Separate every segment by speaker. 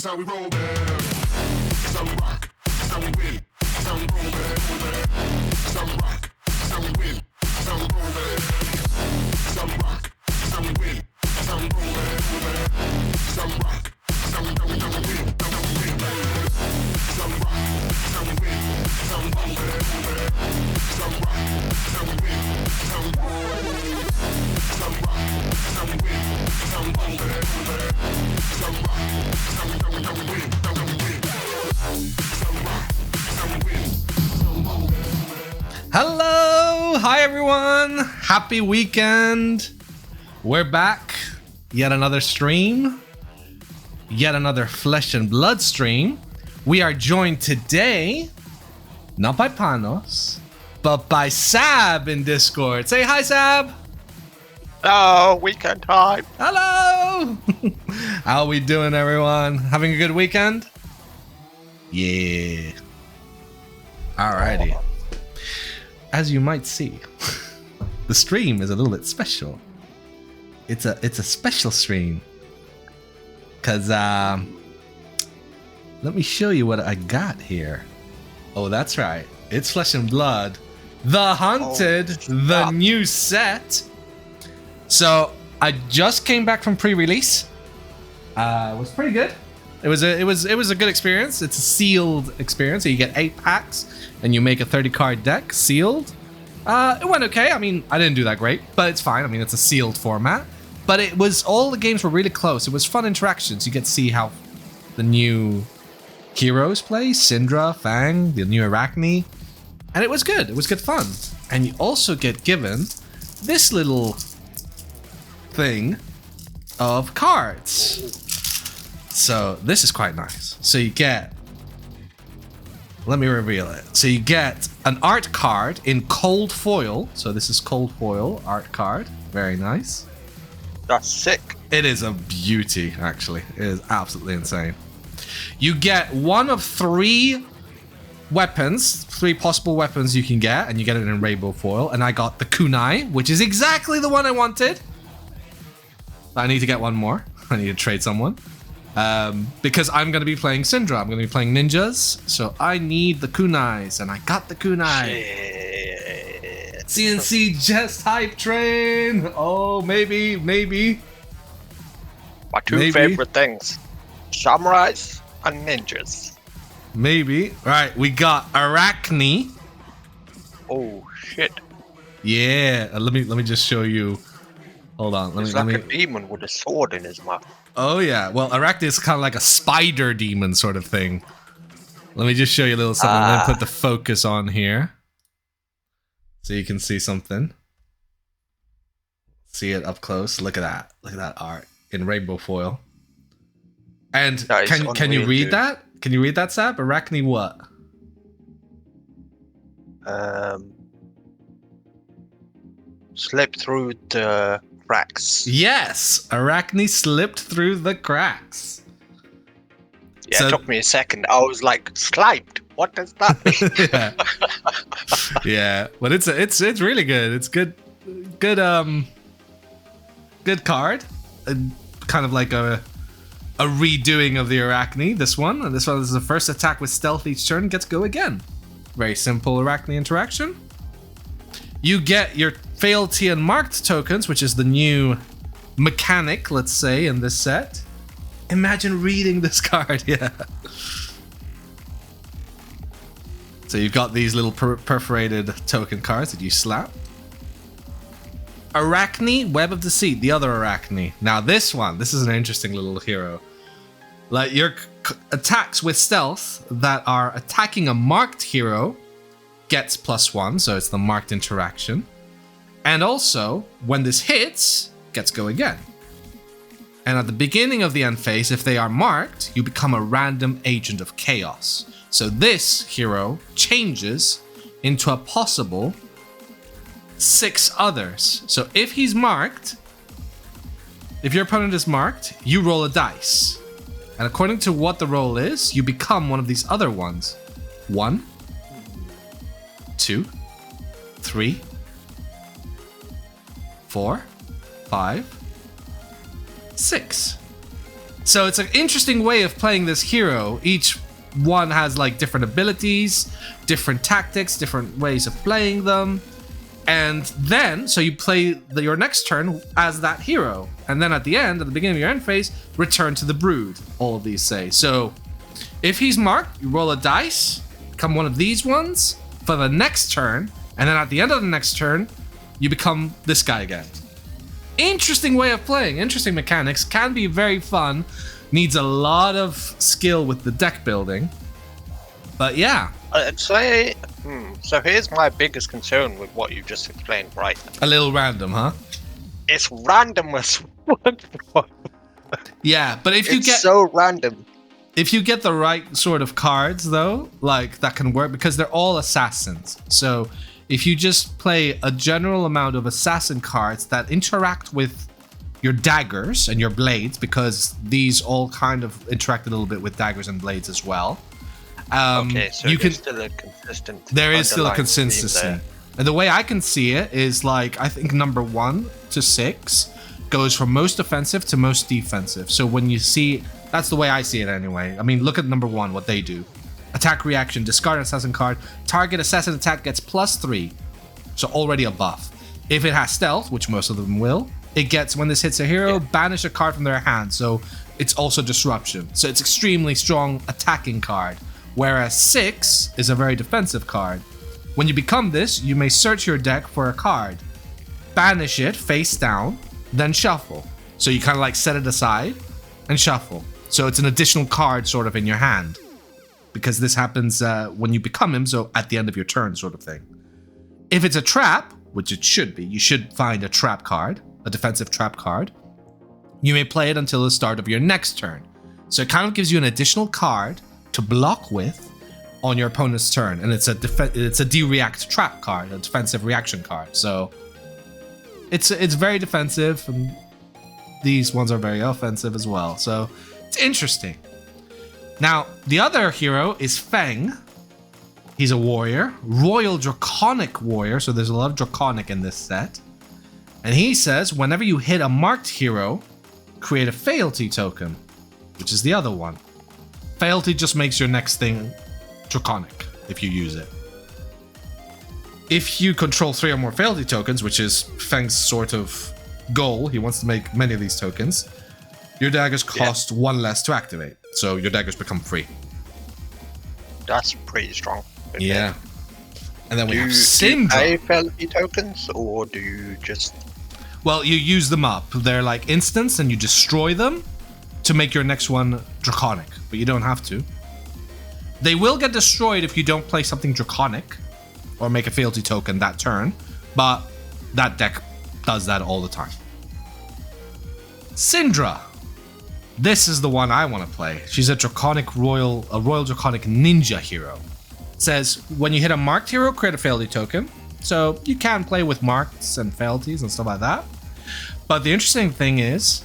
Speaker 1: how we roll, man. It's how we rock. It's how we win. It's how we roll, man. It's how we rock. It's how we win. It's how we roll, man. It's how we rock. It's how we win. It's how we roll, man. It's how we rock. It's how we win. It's how we win, man. It's how we rock. It's how we win. It's how we roll, man. It's how we rock. It's how we win. It's how we roll. It's how we rock. It's how we win. It's how we roll, man. It's how we rock. It's how we win. It's how we win.
Speaker 2: Hello! Hi everyone! Happy weekend! We're back. Yet another stream. Yet another flesh and blood stream. We are joined today, not by Panos, but by Sab in Discord. Say hi, Sab!
Speaker 3: Oh, weekend time.
Speaker 2: Hello! How we doing, everyone? Having a good weekend? Yeah. Alrighty. As you might see, the stream is a little bit special. It's a special stream. Cause let me show you what I got here. Oh, that's right. It's Flesh and Blood. The Hunted, the new set. So I just came back from pre-release. It was pretty good. It was a good experience. It's a sealed experience. So you get 8 packs and you make a 30-card deck sealed. It went okay. I mean, I didn't do that great, but it's fine. I mean, it's a sealed format. But it was, all the games were really close. It was fun interactions. You get to see how the new heroes play, Syndra, Fang, the new Arachne. And it was good. It was good fun. And you also get given this little thing of cards. So this is quite nice. So you get, let me reveal it. So you get an art card in cold foil. So this is cold foil art card. Very nice.
Speaker 3: That's sick.
Speaker 2: It is a beauty, actually. It is absolutely insane. You get one of 3 weapons, 3 possible weapons you can get, and you get it in rainbow foil. And I got the kunai, which is exactly the one I wanted. I need to get one more. I need to trade someone. Because I'm going to be playing Syndra. I'm going to be playing ninjas. So I need the kunais, and I got the kunai.
Speaker 3: Shit.
Speaker 2: CNC Jest Hype Train. Oh, maybe.
Speaker 3: My 2 favorite things. Samurais and ninjas.
Speaker 2: Maybe. Right, we got Arachne.
Speaker 3: Oh, shit.
Speaker 2: Yeah. Let me just show you. Hold on.
Speaker 3: It's like a demon with a sword in his mouth.
Speaker 2: Oh, yeah. Well, Arachne is kind of like a spider demon sort of thing. Let me just show you a little something. Let me put the focus on here. So you can see something. See it up close. Look at that. Look at that art in rainbow foil. And can you read that? Can you read that, Sab? Arachne what?
Speaker 3: Slip through the cracks.
Speaker 2: Yes! Arachne slipped through the cracks.
Speaker 3: Yeah,
Speaker 2: So-
Speaker 3: it took me a second. I was like, sliped. What does that mean?
Speaker 2: Yeah, but it's really good. It's good card. Kind of like a redoing of the Arachne. This one is the first attack with stealth each turn. Gets go again. Very simple Arachne interaction. You get your fealty and marked tokens, which is the new mechanic, let's say, in this set. Imagine reading this card. Yeah. So you've got these little perforated token cards that you slap. Arachne, Web of Deceit, the other Arachne. Now this is an interesting little hero. Like your attacks with stealth that are attacking a marked hero gets +1, so it's the marked interaction. And also, when this hits, gets go again. And at the beginning of the end phase, if they are marked, you become a random agent of chaos. So this hero changes into a possible 6 others. So if he's marked, if your opponent is marked, you roll a dice. And according to what the roll is, you become one of these other ones. 1, 2, 3, 4, 5, 6. So it's an interesting way of playing this hero. Each one has like different abilities, different tactics, different ways of playing them. And then, so you play your next turn as that hero. And then at the end, at the beginning of your end phase, return to the brood, all of these say. So if he's marked, you roll a dice, become one of these ones for the next turn. And then at the end of the next turn, you become this guy again. Interesting way of playing, interesting mechanics, can be very fun. Needs a lot of skill with the deck building. But yeah.
Speaker 3: So here's my biggest concern with what you just explained, right?
Speaker 2: A little random, huh?
Speaker 3: It's random as fuck.
Speaker 2: Yeah, but if
Speaker 3: It's so random.
Speaker 2: If you get the right sort of cards, though, like that can work because they're all assassins. So if you just play a general amount of assassin cards that interact with your daggers and your blades, because these all kind of interact a little bit with daggers and blades as well.
Speaker 3: Okay, so
Speaker 2: you
Speaker 3: there's still a consistent.
Speaker 2: There is still a
Speaker 3: underlying
Speaker 2: consistency.
Speaker 3: theme
Speaker 2: And the way I can see it is like, I think number 1 to 6 goes from most offensive to most defensive. So when you see, that's the way I see it anyway. I mean, look at number 1, what they do. Attack reaction, discard an assassin card. Target assassin attack gets +3. So already a buff. If it has stealth, which most of them will, it gets, when this hits a hero, banish a card from their hand. So it's also disruption. So it's extremely strong attacking card. Whereas 6 is a very defensive card. When you become this, you may search your deck for a card, banish it face down, then shuffle. So you kind of like set it aside and shuffle. So it's an additional card sort of in your hand. Because this happens when you become him, so at the end of your turn sort of thing. If it's a trap, which it should be, you should find a trap card, a defensive trap card. You may play it until the start of your next turn. So it kind of gives you an additional card to block with on your opponent's turn, and it's a de-react trap card, a defensive reaction card. So it's very defensive, and these ones are very offensive as well. So it's interesting. Now the other hero is Feng. He's a warrior, royal draconic warrior. So there's a lot of draconic in this set, and he says whenever you hit a marked hero, create a fealty token, which is the other one. Fealty just makes your next thing draconic if you use it. If you control 3 or more fealty tokens, which is Feng's sort of goal, he wants to make many of these tokens, your daggers cost 1 less to activate. So your daggers become free.
Speaker 3: That's pretty strong. Okay.
Speaker 2: Yeah. And then we have
Speaker 3: Do you
Speaker 2: Syndra.
Speaker 3: pay fealty tokens, or do you just...
Speaker 2: Well, you use them up. They're like instants, and you destroy them to make your next one draconic, but you don't have to. They will get destroyed if you don't play something draconic or make a fealty token that turn, but that deck does that all the time. Syndra. This is the one I want to play. She's a royal draconic ninja hero. It says when you hit a marked hero, create a fealty token. So you can play with marks and fealties and stuff like that. But the interesting thing is,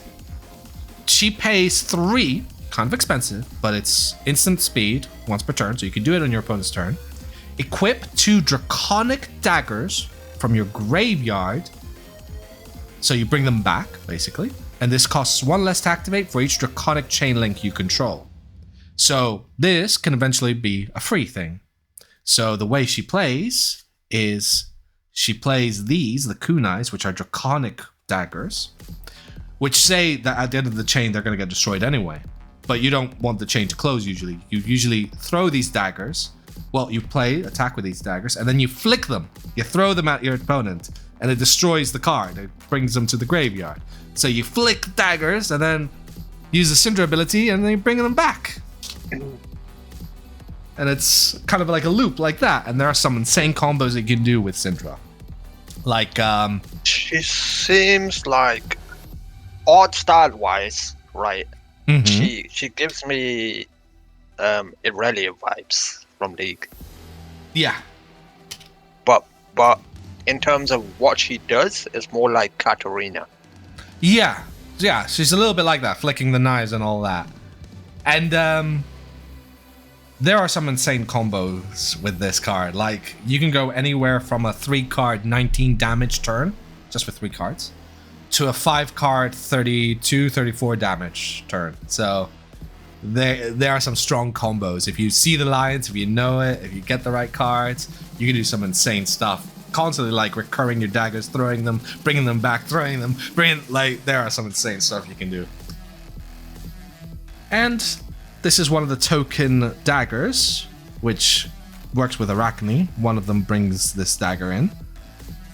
Speaker 2: she pays 3, kind of expensive, but it's instant speed once per turn, so you can do it on your opponent's turn. Equip 2 draconic daggers from your graveyard, so you bring them back, basically. And this costs 1 less to activate for each draconic chain link you control. So this can eventually be a free thing. So the way she plays is she plays these, the kunais, which are draconic daggers, which say that at the end of the chain they're going to get destroyed anyway. But you don't want the chain to close usually. You usually throw these daggers. Well, you attack with these daggers, and then you flick them. You throw them at your opponent, and it destroys the card. It brings them to the graveyard. So you flick daggers, and then use the Syndra ability, and then you bring them back. And it's kind of like a loop like that. And there are some insane combos that you can do with Syndra. Like,
Speaker 3: She seems like, art style wise, right?
Speaker 2: mhm.
Speaker 3: She gives me Irelia vibes from League.
Speaker 2: Yeah.
Speaker 3: But in terms of what she does, it's more like Katarina.
Speaker 2: Yeah, she's a little bit like that, flicking the knives and all that. And there are some insane combos with this card. Like, you can go anywhere from a 3-card 19 damage turn, just with 3 cards, to a 5-card 32, 34 damage turn. So there are some strong combos. If you see the lines, if you know it, if you get the right cards, you can do some insane stuff. Constantly like recurring your daggers, throwing them, bringing them back, throwing them, there are some insane stuff you can do. And this is one of the token daggers, which works with Arachne. One of them brings this dagger in,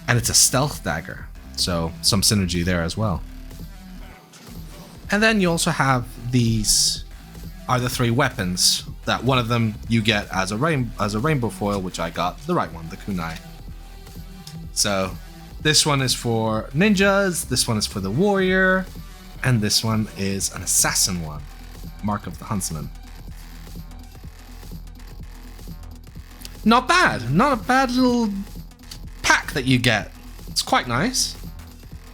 Speaker 2: and it's a stealth dagger, so some synergy there as well. And then you also have these are the 3 weapons that one of them you get as a rainbow foil, which I got the right one, the kunai. So this one is for ninjas, this one is for the warrior, and this one is an assassin one, Mark of the Huntsman. Not bad, not a bad little pack that you get. It's quite nice.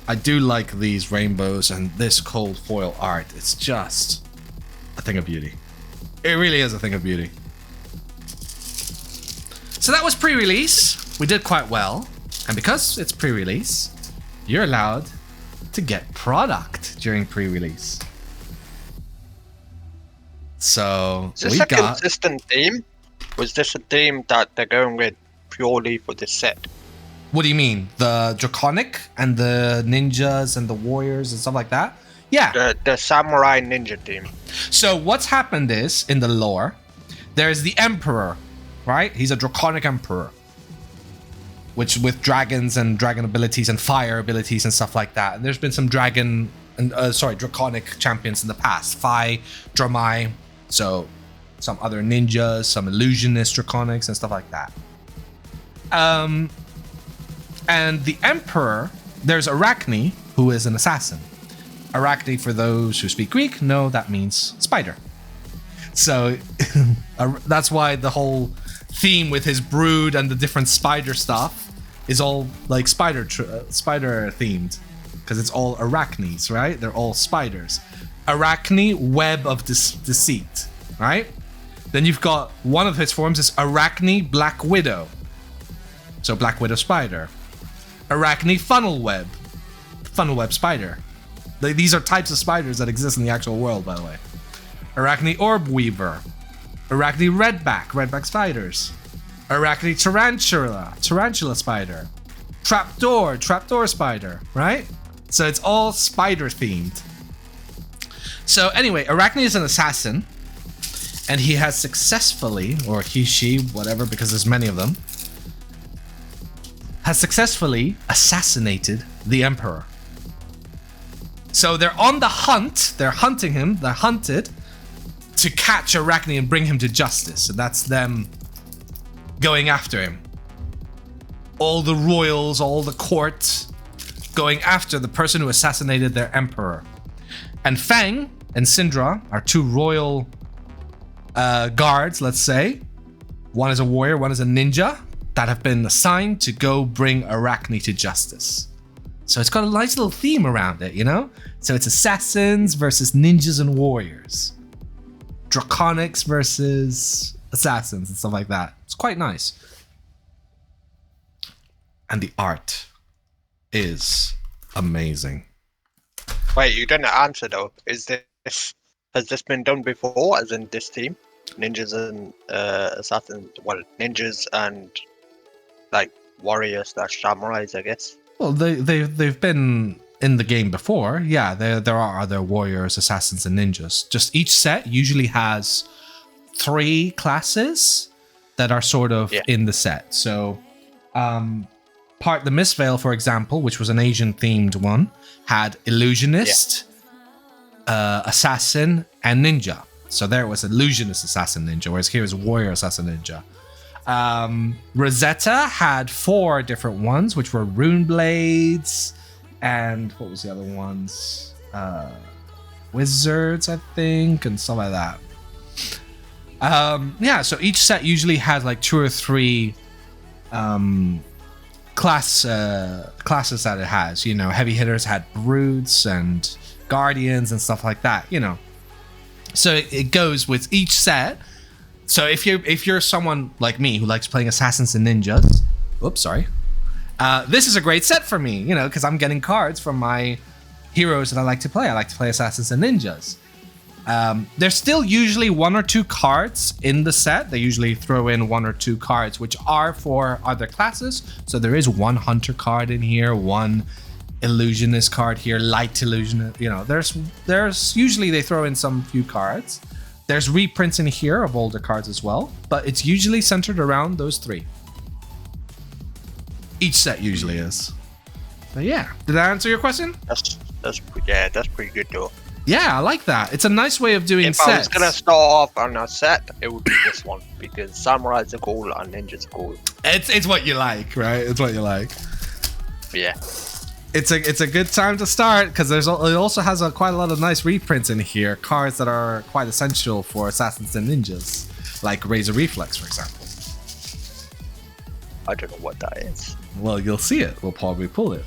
Speaker 2: I do like these rainbows and this cold foil art. It's just a thing of beauty. It really is a thing of beauty. So that was pre-release. We did quite well. And because it's pre-release, you're allowed to get product during pre-release. So
Speaker 3: is this a consistent theme? Was this a theme that they're going with purely for this set?
Speaker 2: What do you mean? The Draconic and the ninjas and the warriors and stuff like that? Yeah.
Speaker 3: The samurai ninja theme.
Speaker 2: So what's happened is, in the lore, there's the Emperor, right? He's a Draconic Emperor. Which with dragons and dragon abilities and fire abilities and stuff like that. And there's been some Draconic champions in the past. Phi, Dramai, so some other ninjas, some illusionist Draconics and stuff like that. And the Emperor, there's Arachne, who is an assassin. Arachne, for those who speak Greek, know that means spider. So that's why the whole theme with his brood and the different spider stuff is all like spider themed, because it's all arachnes, right? They're all spiders. Arachne, web of deceit, right? Then you've got one of his forms is Arachne, Black Widow, so Black Widow spider. Arachne, funnel web spider. These are types of spiders that exist in the actual world, by the way. Arachne, orb weaver. Arachne, redback spiders. Arachne, tarantula spider. Trapdoor spider, right? So it's all spider themed. So anyway, Arachne is an assassin, and he has successfully, or he, she, whatever, because there's many of them, has successfully assassinated the Emperor. So they're on the hunt, they're hunting him, they're hunted to catch Arachne and bring him to justice. So that's them going after him. All the royals, all the court going after the person who assassinated their emperor. And Fang and Syndra are 2 royal guards, let's say. One is a warrior, one is a ninja, that have been assigned to go bring Arachne to justice. So it's got a nice little theme around it, you know? So it's assassins versus ninjas and warriors. Draconics versus assassins and stuff like that. It's quite nice. And the art is amazing.
Speaker 3: Wait, you didn't answer though. Has this been done before, as in this team? Ninjas and assassins, well, ninjas and like warriors / samurais, I guess.
Speaker 2: Well, they've been in the game before. Yeah, there are other warriors, assassins, and ninjas. Just each set usually has 3 classes that are sort of in the set. So, the Mistveil, for example, which was an Asian-themed one, had illusionist, assassin, and ninja. So there was illusionist, assassin, ninja, whereas here is warrior, assassin, ninja. Rosetta had 4 different ones, which were rune blades, and what was the other ones? Wizards, I think, and stuff like that. So each set usually has like 2 or 3 classes that it has. You know, heavy hitters had brutes and guardians and stuff like that, you know. So it goes with each set. So if you're someone like me who likes playing assassins and ninjas, this is a great set for me, you know, because I'm getting cards from my heroes that I like to play. I like to play assassins and ninjas. There's still usually 1 or 2 cards in the set. They usually throw in 1 or 2 cards which are for other classes. So there is 1 hunter card in here, 1 illusionist card here, light illusionist. You know, there's usually they throw in some few cards. There's reprints in here of older cards as well, but it's usually centered around those 3. Each set usually is. But yeah, did that answer your question?
Speaker 3: That's pretty good though.
Speaker 2: Yeah, I like that. It's a nice way of doing
Speaker 3: If
Speaker 2: sets.
Speaker 3: I was gonna start off on a set, it would be this one because samurais are cool and ninjas are cool.
Speaker 2: It's what you like, right? It's what you like.
Speaker 3: But yeah.
Speaker 2: It's a good time to start because it also has quite a lot of nice reprints in here. Cards that are quite essential for assassins and ninjas, like Razor Reflex, for example.
Speaker 3: I don't know what that is.
Speaker 2: Well, you'll see it. We'll probably pull it.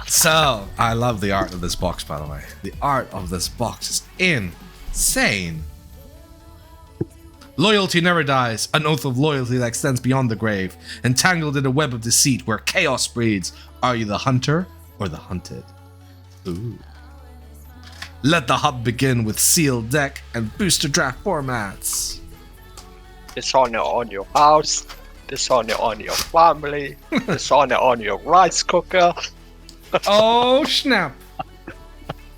Speaker 2: So, I love the art of this box, by the way. The art of this box is insane. Loyalty never dies, an oath of loyalty that extends beyond the grave, entangled in a web of deceit where chaos breeds. Are you the hunter or the hunted? Ooh. Let the hub begin with sealed deck and booster draft formats.
Speaker 3: Dishonor on your house, dishonor on your family, dishonor on your rice cooker.
Speaker 2: Oh snap!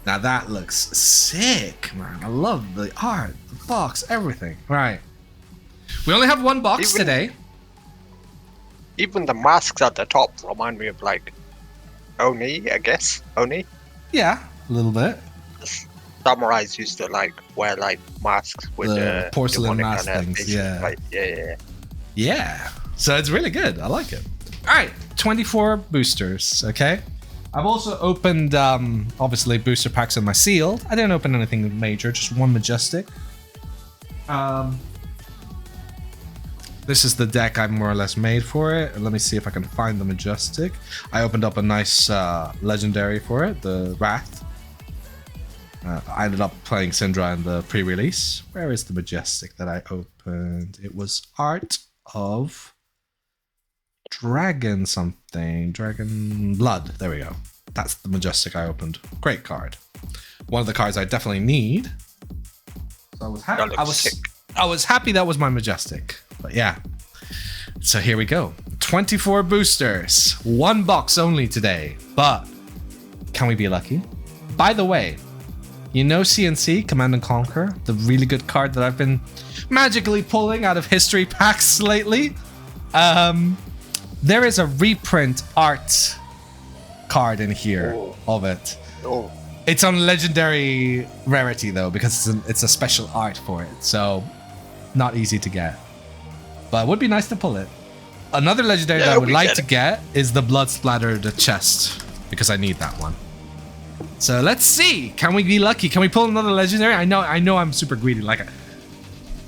Speaker 2: Now that looks sick, man. I love the art, the box, everything. Right. We only have 1 box today.
Speaker 3: Even the masks at the top remind me of like Oni, I guess. Oni?
Speaker 2: Yeah, a little bit.
Speaker 3: Samurais used to like wear like masks with
Speaker 2: The porcelain
Speaker 3: demonic
Speaker 2: mask
Speaker 3: kinda
Speaker 2: things,
Speaker 3: faces,
Speaker 2: yeah.
Speaker 3: like, yeah.
Speaker 2: Yeah. So it's really good. I like it. All right, 24 boosters, okay? I've also opened, obviously, booster packs in my sealed. I didn't open anything major, just 1 Majestic. This is the deck I more or less made for it. Let me see if I can find the Majestic. I opened up a nice legendary for it, the Wrath. I ended up playing Syndra in the pre-release. Where is the Majestic that I opened? It was Art of Dragon something. Dragon Blood. There we go. That's the Majestic I opened. Great card. One of the cards I definitely need. So I was happy. I was happy that was my Majestic. But yeah. So here we go. 24 boosters. 1 box only today. But can we be lucky? By the way, you know CNC, Command and Conquer, the really good card that I've been magically pulling out of history packs lately. There is a reprint art card in here of it.
Speaker 3: Oh.
Speaker 2: It's on legendary rarity though, because it's a special art for it. So not easy to get. But it would be nice to pull it. Another legendary that I would like to get is the blood splattered chest, because I need that one. So let's see. Can we be lucky? Can we pull another legendary? I know I'm super greedy. Like,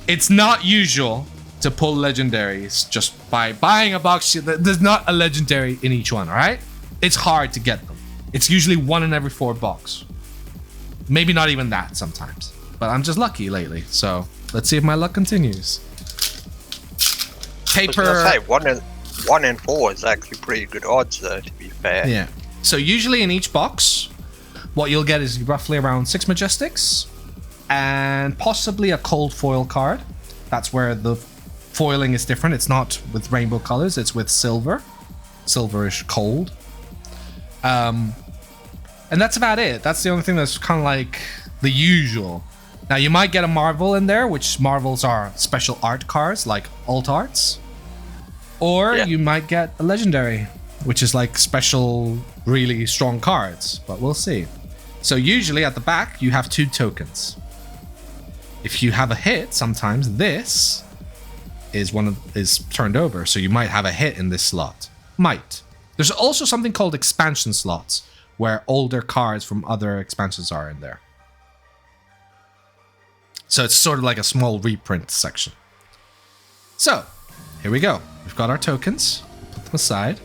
Speaker 2: it's not usual to pull legendaries just by buying a box. There's not a legendary in each one, all right? It's hard to get them. It's usually 1 in every 4 box. Maybe not even that sometimes. But I'm just lucky lately. So let's see if my luck continues. Paper.
Speaker 3: I was gonna say, 1 in 4 is actually pretty good odds, though, to be fair.
Speaker 2: Yeah. So usually in each box, what you'll get is roughly around 6 Majestics and possibly a cold foil card. That's where the foiling is different. It's not with rainbow colors, it's with silver. Silverish cold. And that's about it. That's the only thing that's kind of like the usual. Now you might get a Marvel in there, which Marvels are special art cards like alt arts. Or you might get a legendary, which is like special, really strong cards. But we'll see. So usually at the back, you have 2 tokens. If you have a hit, sometimes this is turned over. So you might have a hit in this slot. Might. There's also something called expansion slots, where older cards from other expansions are in there. So it's sort of like a small reprint section. So, here we go. We've got our tokens. Put them aside.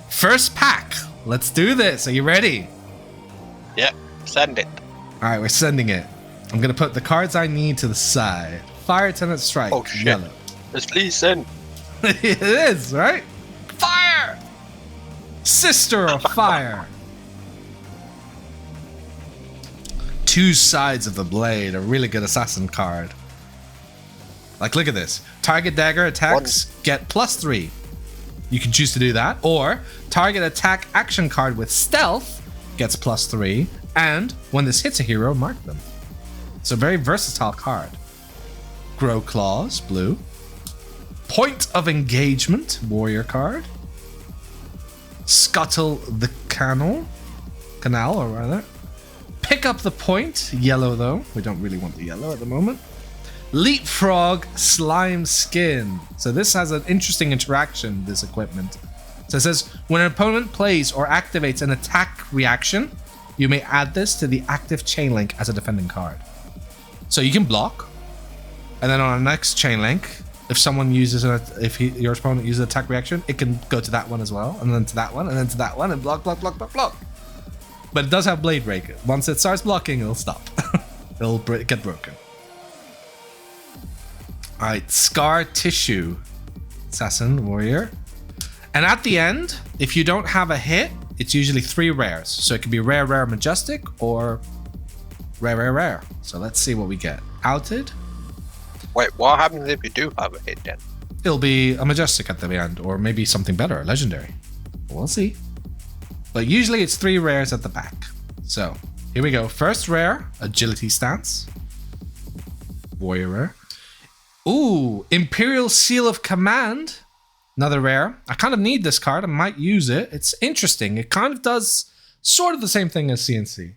Speaker 2: First pack. Let's do this. Are you ready?
Speaker 3: Yep, send it.
Speaker 2: All right, we're sending it. I'm going to put the cards I need to the side. Fire Tenant Strike.
Speaker 3: Oh, shit.
Speaker 2: Yellow.
Speaker 3: It's Lee Sin.
Speaker 2: It is, right? Fire! Sister of Fire. two sides of the blade, a really good assassin card. Like, look at this. Target dagger attacks get +3. You can choose to do that. Or target attack action card with stealth gets +3. And when this hits a hero, mark them. It's a very versatile card. Grow Claws, blue. Point of Engagement, warrior card. Scuttle the canal, or rather. Pick up the point, yellow though. We don't really want the yellow at the moment. Leapfrog Slime Skin. So this has an interesting interaction, this equipment. So it says, when an opponent plays or activates an attack reaction, you may add this to the active chain link as a defending card. So you can block, and then on our next chain link, if someone uses your opponent uses an attack reaction, it can go to that one as well, and then to that one, and then to that one, and block. But it does have Blade Break. Once it starts blocking, it'll stop. It'll get broken. Alright, Scar Tissue. Assassin, warrior. And at the end, if you don't have a hit, it's usually 3 rares. So it could be rare, majestic, or rare. So let's see what we get. Outed.
Speaker 3: Wait, what happens if you do have a hit then?
Speaker 2: It'll be a majestic at the end, or maybe something better, a legendary. We'll see. But usually it's 3 rares at the back. So here we go. First rare, Agility Stance. Warrior rare. Ooh, Imperial Seal of Command. Another rare. I kind of need this card. I might use it. It's interesting. It kind of does sort of the same thing as CNC.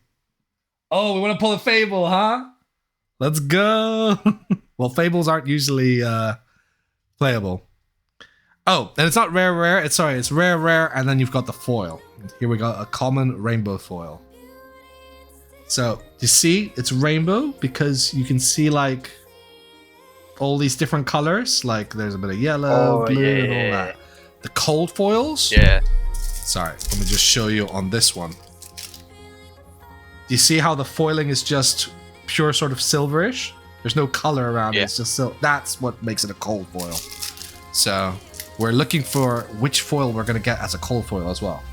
Speaker 2: Oh, we want to pull a Fable, huh? Let's go. Well, Fables aren't usually playable. Oh, and it's not rare. It's rare, and then you've got the foil. Here we got a common rainbow foil. So, you see, it's rainbow because you can see, like, all these different colors. Like, there's a bit of yellow, blue, and all that. The cold foils?
Speaker 3: Yeah.
Speaker 2: Sorry, let me just show you on this one. Do you see how the foiling is just pure sort of silverish? There's no color around it. It's just that's what makes it a cold foil. So we're looking for which foil we're going to get as a cold foil as well.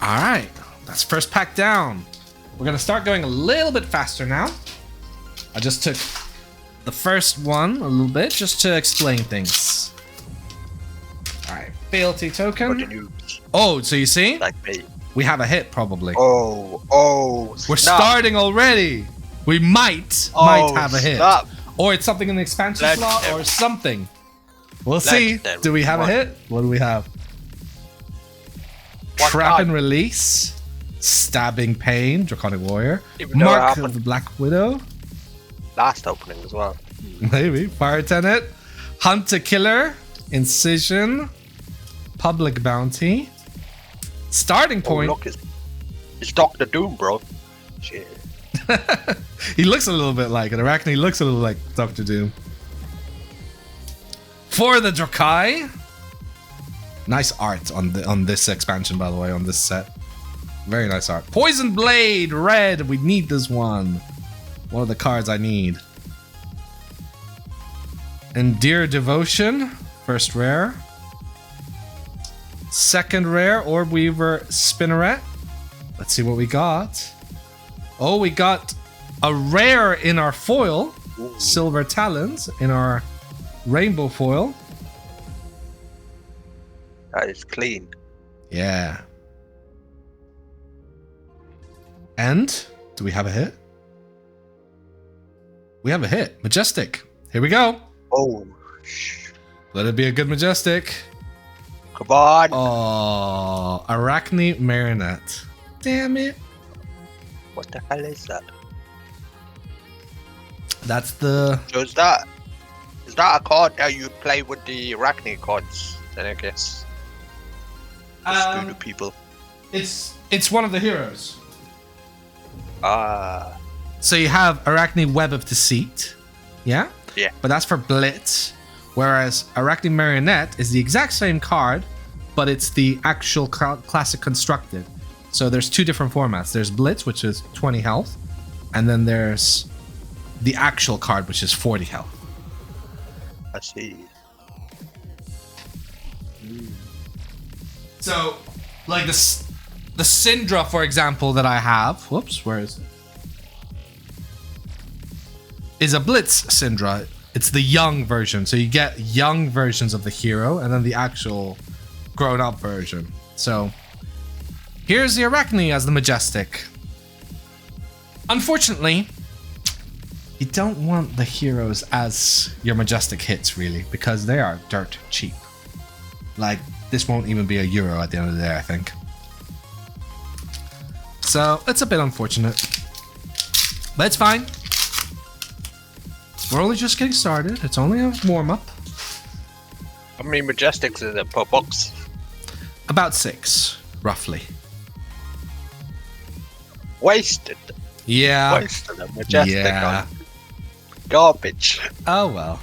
Speaker 2: All right, that's first pack down. We're going to start going a little bit faster now. I just took the first one a little bit just to explain things. All right, fealty token. Oh, so you see?
Speaker 3: Like me.
Speaker 2: We have a hit probably.
Speaker 3: Oh.
Speaker 2: We're starting already. We might have a hit.
Speaker 3: Stop.
Speaker 2: Or it's something in the expansion slot or something. We'll see. Do we have a hit? What do we have? Trap and Release. Stabbing Pain. Draconic Warrior. Mark of the Black Widow.
Speaker 3: Last opening as well.
Speaker 2: Maybe. Fire Tenet. Hunter Killer. Incision. Public Bounty. Starting point.
Speaker 3: Oh, look, it's Doctor Doom, bro. Shit.
Speaker 2: He looks a little bit like it. Arachne looks a little like Doctor Doom. For the Drakai. Nice art on this expansion, by the way, on this set. Very nice art. Poison Blade, red. We need this one. One of the cards I need. Endear Devotion, first rare. Second rare, Orb Weaver Spinneret. Let's see what we got. Oh, we got a rare in our foil. Ooh. Silver Talons in our rainbow foil.
Speaker 3: That is clean.
Speaker 2: Yeah. And do we have a hit? We have a hit. Majestic. Here we go.
Speaker 3: Oh.
Speaker 2: Let it be a good Majestic.
Speaker 3: Come on.
Speaker 2: Oh, Arachne Marionette. Damn it.
Speaker 3: What the hell is that?
Speaker 2: That's the...
Speaker 3: So is that a card that you play with the Arachne cards, then I guess? Just to people.
Speaker 2: It's one of the heroes.
Speaker 3: Ah.
Speaker 2: So you have Arachne Web of Deceit. Yeah?
Speaker 3: Yeah.
Speaker 2: But that's for Blitz. Whereas Arachne Marionette is the exact same card, but it's the actual classic constructed. So there's 2 different formats. There's Blitz, which is 20 health, and then there's the actual card, which is 40 health.
Speaker 3: I see.
Speaker 2: So, like the Syndra, for example, that I have. Whoops, where is it? Is a Blitz Syndra. It's the young version. So you get young versions of the hero and then the actual grown-up version. So here's the Arachne as the Majestic. Unfortunately, you don't want the heroes as your Majestic hits, really, because they are dirt cheap. Like, this won't even be €1 at the end of the day, I think. So, it's a bit unfortunate. But it's fine. We're only just getting started. It's only a warm-up.
Speaker 3: How many Majestics is it per box?
Speaker 2: About 6, roughly.
Speaker 3: Wasted.
Speaker 2: Yeah.
Speaker 3: Wasted a Majestic
Speaker 2: Yeah.
Speaker 3: on garbage.
Speaker 2: Oh, well.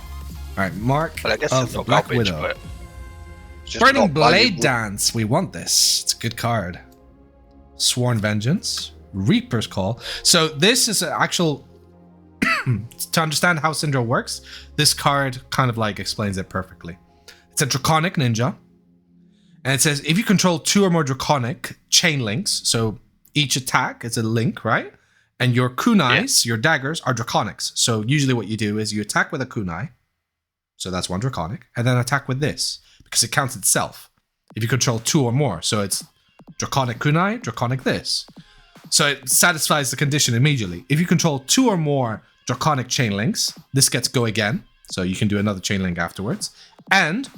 Speaker 2: Alright, Mark
Speaker 3: Well, I guess
Speaker 2: of
Speaker 3: it's
Speaker 2: the
Speaker 3: not
Speaker 2: Black
Speaker 3: garbage,
Speaker 2: Widow.
Speaker 3: but it's just
Speaker 2: Burning
Speaker 3: not
Speaker 2: Blade
Speaker 3: valuable.
Speaker 2: Dance. We want this. It's a good card. Sworn Vengeance. Reaper's Call. So this is an actual... to understand how Syndra works, this card kind of like explains it perfectly. It's a Draconic Ninja. And it says, if you control 2 or more Draconic chain links, so each attack is a link, right? And your kunais, your daggers, are Draconics. So usually what you do is you attack with a kunai. So that's 1 Draconic. And then attack with this, because it counts itself. If you control 2 or more. So it's Draconic kunai, Draconic this. So it satisfies the condition immediately. If you control 2 or more Draconic chain links, this gets go again. So you can do another chain link afterwards. And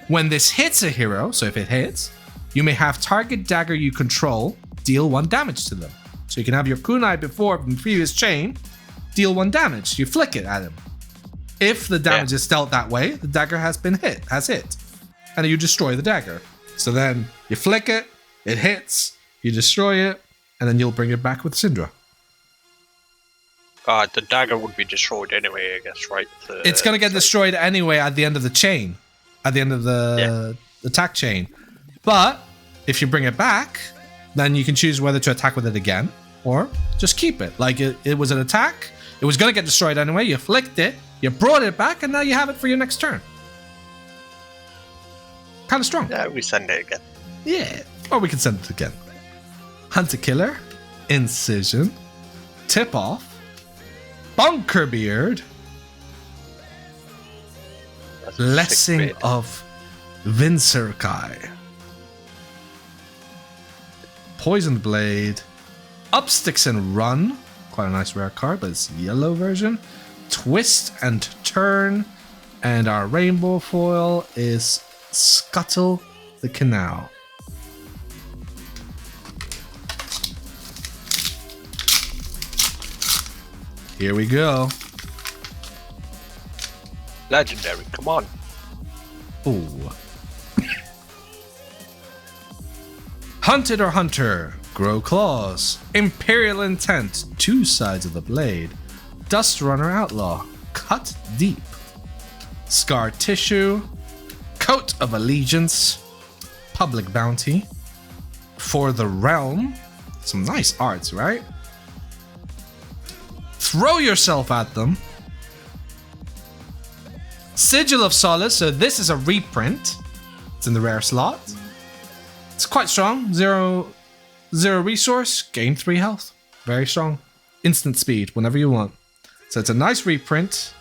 Speaker 2: when this hits a hero, so if it hits, you may have target dagger you control deal 1 damage to them. So you can have your kunai before from the previous chain deal 1 damage. You flick it at him. If the damage is dealt that way, the dagger has hit. And you destroy the dagger. So then you flick it, it hits, you destroy it, and then you'll bring it back with Syndra.
Speaker 3: The dagger would be destroyed anyway, I guess, right?
Speaker 2: It's going to get destroyed anyway at the end of the chain. At the end of the attack chain. But if you bring it back, then you can choose whether to attack with it again or just keep it. Like it was an attack. It was going to get destroyed anyway. You flicked it. You brought it back. And now you have it for your next turn. Kind of strong.
Speaker 3: Yeah, we send it again.
Speaker 2: Yeah. Or we can send it again. Hunter Killer. Incision. Tip Off. Bunker Beard.
Speaker 3: That's a
Speaker 2: Blessing
Speaker 3: sick bit.
Speaker 2: of Vincerkai. Poisoned Blade. Up Sticks and Run. Quite a nice rare card, but it's the yellow version. Twist and Turn. And our rainbow foil is Scuttle the Canal. Here we go.
Speaker 3: Legendary, come on.
Speaker 2: Ooh. Hunted or Hunter. Grow Claws. Imperial Intent. 2 sides of the blade. Dust Runner Outlaw. Cut Deep. Scar Tissue. Coat of Allegiance. Public Bounty. For the Realm. Some nice arts, right? Throw yourself at them. Sigil of Solace. So this is a reprint. It's in the rare slot. It's quite strong. Zero resource. Gain 3 health. Very strong. Instant speed whenever you want. So it's a nice reprint.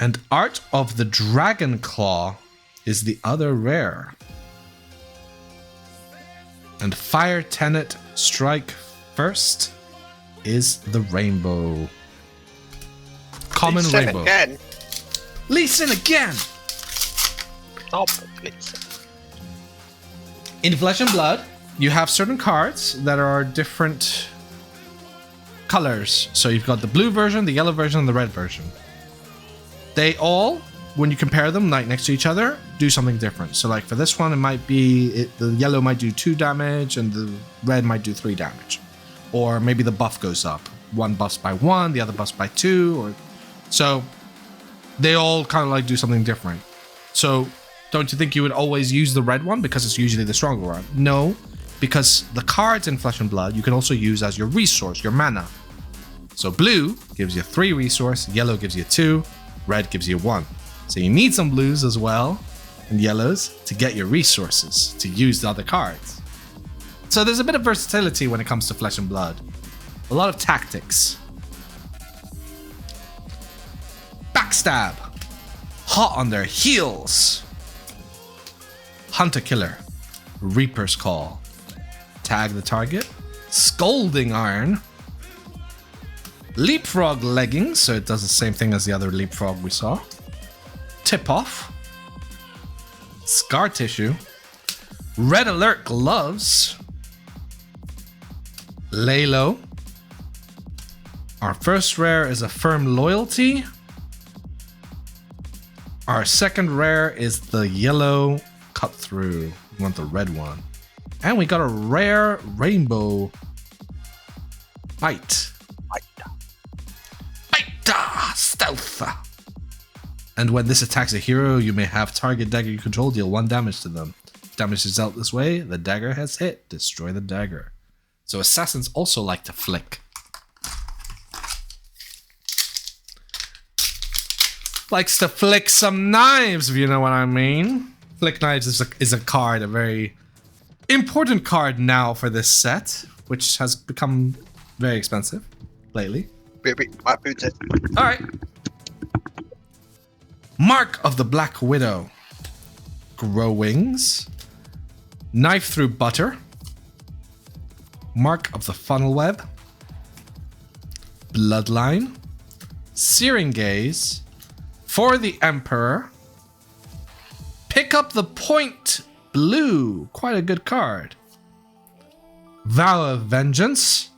Speaker 2: And Art of the Dragon Claw is the other rare. And Fire Tenet Strike First is the rainbow. Common
Speaker 3: Lee Sin
Speaker 2: rainbow.
Speaker 3: again.
Speaker 2: Lee Sin again!
Speaker 3: Stop it, please.
Speaker 2: In Flesh and Blood, you have certain cards that are different colors. So you've got the blue version, the yellow version, and the red version. They all, when you compare them like next to each other, do something different. So like for this one, it might be, the yellow might do 2 damage and the red might do 3 damage. Or maybe the buff goes up. One buffs by 1, the other buffs by 2. Or so they all kind of like do something different. So don't you think you would always use the red one because it's usually the stronger one? No, because the cards in Flesh and Blood you can also use as your resource, your mana. So blue gives you 3 resource, yellow gives you 2, red gives you 1. So you need some blues as well. and yellows to get your resources to use the other cards. So there's a bit of versatility when it comes to Flesh and Blood. A lot of tactics. Backstab. Hot on their heels. Hunter Killer. Reaper's Call. Tag the target. Scolding Iron. Leapfrog Leggings, so it does the same thing as the other Leapfrog we saw. Tip Off. Scar Tissue. Red Alert Gloves. Lay Low. Our first rare is a Firm Loyalty. Our second rare is the yellow Cut Through. We want the red one. And we got a rare Rainbow Bite. Stealth. And when this attacks a hero, you may have target dagger you control deal 1 damage to them. If damage is dealt this way, the dagger has hit. Destroy the dagger. So assassins also like to flick. Likes to flick some knives, if you know what I mean. Flick knives is a card, a very important card now for this set, which has become very expensive lately.
Speaker 3: Baby, my boots it.
Speaker 2: Alright. Mark of the Black Widow. Grow Wings. Knife Through Butter. Mark of the Funnel Web. Bloodline. Searing Gaze. For the Emperor. Pick Up the Point Blue. Quite a good card. Vow of Vengeance.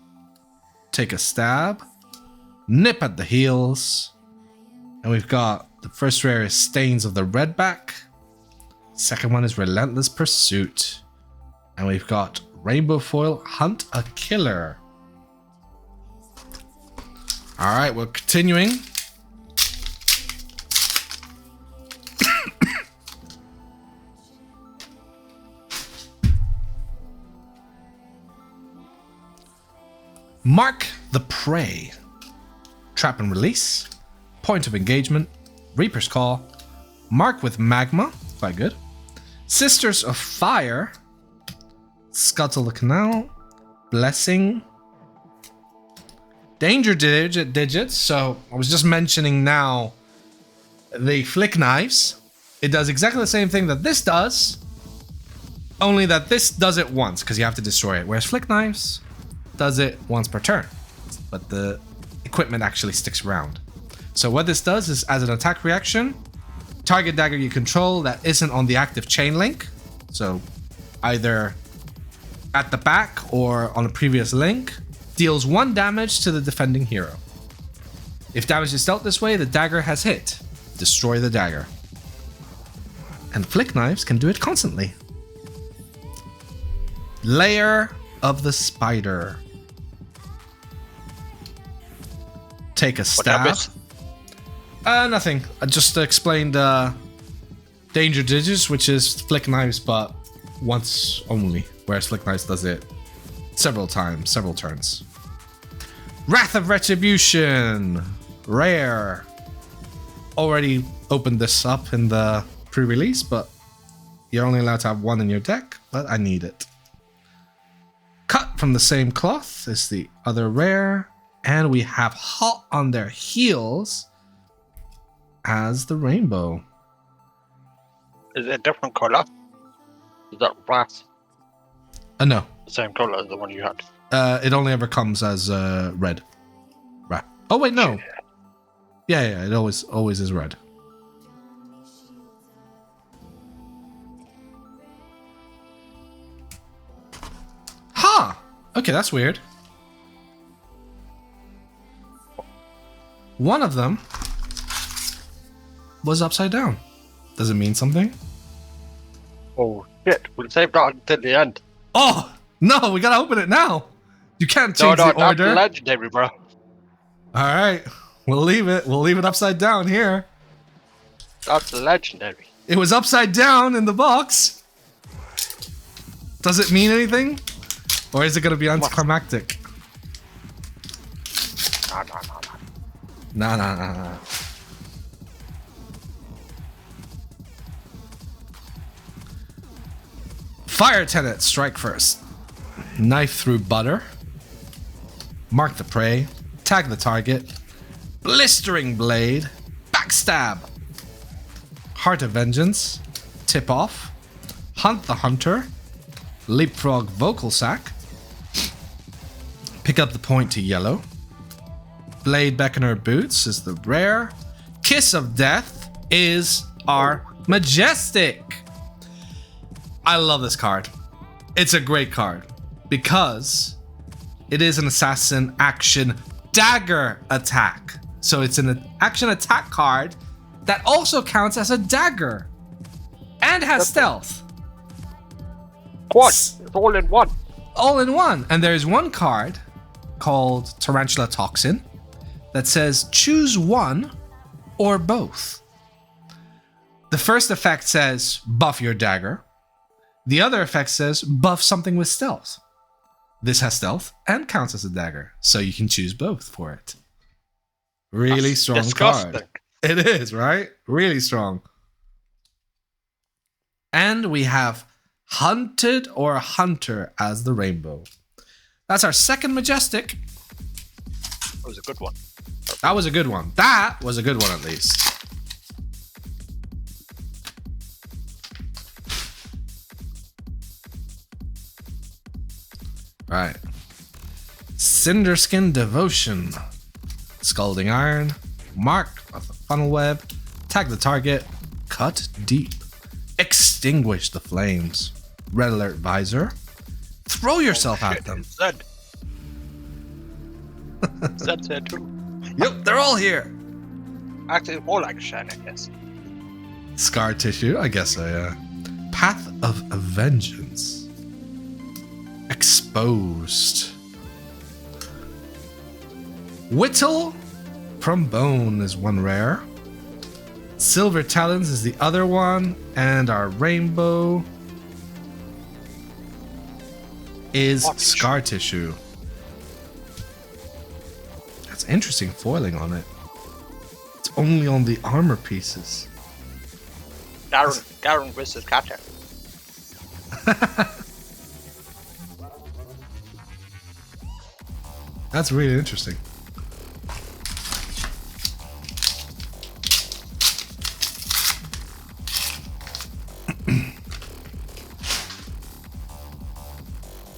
Speaker 2: Take a Stab. Nip at the Heels. And we've got the first rare is Stains of the Redback. Second one is Relentless Pursuit. And we've got Rainbow Foil Hunt a Killer. Alright, we're continuing. Mark the Prey. Trap and Release. Point of Engagement. Reaper's Call. Mark with Magma. Quite good. Sisters of Fire. Scuttle the Canal. Blessing. Danger Digits. So I was just mentioning now the flick knives. It does exactly the same thing that this does. Only that this does it once because you have to destroy it. Whereas flick knives does it once per turn. But the equipment actually sticks around. So what this does is, as an attack reaction, target dagger you control that isn't on the active chain link, so either at the back or on a previous link, deals 1 damage to the defending hero. If damage is dealt this way, the dagger has hit. Destroy the dagger. And flick knives can do it constantly. Lair of the Spider. Take a stab. Nothing. I just explained Danger Digits, which is flick knives, but once only. Whereas flick knives does it several times, several turns. Wrath of Retribution. Rare. Already opened this up in the pre-release, but you're only allowed to have 1 in your deck, but I need it. Cut from the Same Cloth is the other rare. And we have Hot on Their Heels as the rainbow.
Speaker 3: Is it a different color? Is that brass?
Speaker 2: No.
Speaker 3: The same color as the one you had?
Speaker 2: It only ever comes as red. Right. Oh wait, no. Yeah, it always is red. Ha! Okay, that's weird. One of them was upside down. Does it mean something?
Speaker 3: Oh shit, we'll save that until the end.
Speaker 2: Oh! No, we gotta open it now! You can't change the order.
Speaker 3: That's legendary, bro.
Speaker 2: Alright, we'll leave it. We'll leave it upside down here.
Speaker 3: That's legendary.
Speaker 2: It was upside down in the box. Does it mean anything? Or is it gonna be anticlimactic? Nah. Fire Tenet, strike first. Knife through butter. Mark the prey. Tag the target. Blistering blade. Backstab. Heart of Vengeance. Tip off. Hunt the Hunter. Leapfrog Vocal Sack. Pick up the point to yellow. Blade Beckoner Boots is the rare. Kiss of Death is our Majestic. I love this card. It's a great card because it is an assassin action dagger attack. So it's an action attack card that also counts as a dagger and has stealth.
Speaker 3: What? It's all in one.
Speaker 2: All in one. And there's one card called Tarantula Toxin that says choose one or both. The first effect says buff your dagger. The other effect says buff something with stealth. This has stealth and counts as a dagger, so you can choose both for it. Really
Speaker 3: That's
Speaker 2: strong
Speaker 3: disgusting.
Speaker 2: card. It is, right? Really strong. And we have Hunted or Hunter as the rainbow. That's our second Majestic.
Speaker 3: That was a good one.
Speaker 2: That was a good one. That was a good one, at least. Right. Cinderskin Devotion. Scalding Iron. Mark of the Funnel Web. Tag the target. Cut deep. Extinguish the flames. Red Alert Visor. Throw yourself at them.
Speaker 3: Zed. Zed's here too.
Speaker 2: Yep, they're all here.
Speaker 3: Actually, more like Shen, I guess.
Speaker 2: Scar Tissue, I guess so, yeah. Path of Vengeance. Exposed. Whittle from Bone is one rare. Silver Talons is the other one. And our rainbow is Scar Tissue. That's interesting foiling on it. It's only on the armor pieces.
Speaker 3: Garen versus Kata.
Speaker 2: That's really interesting.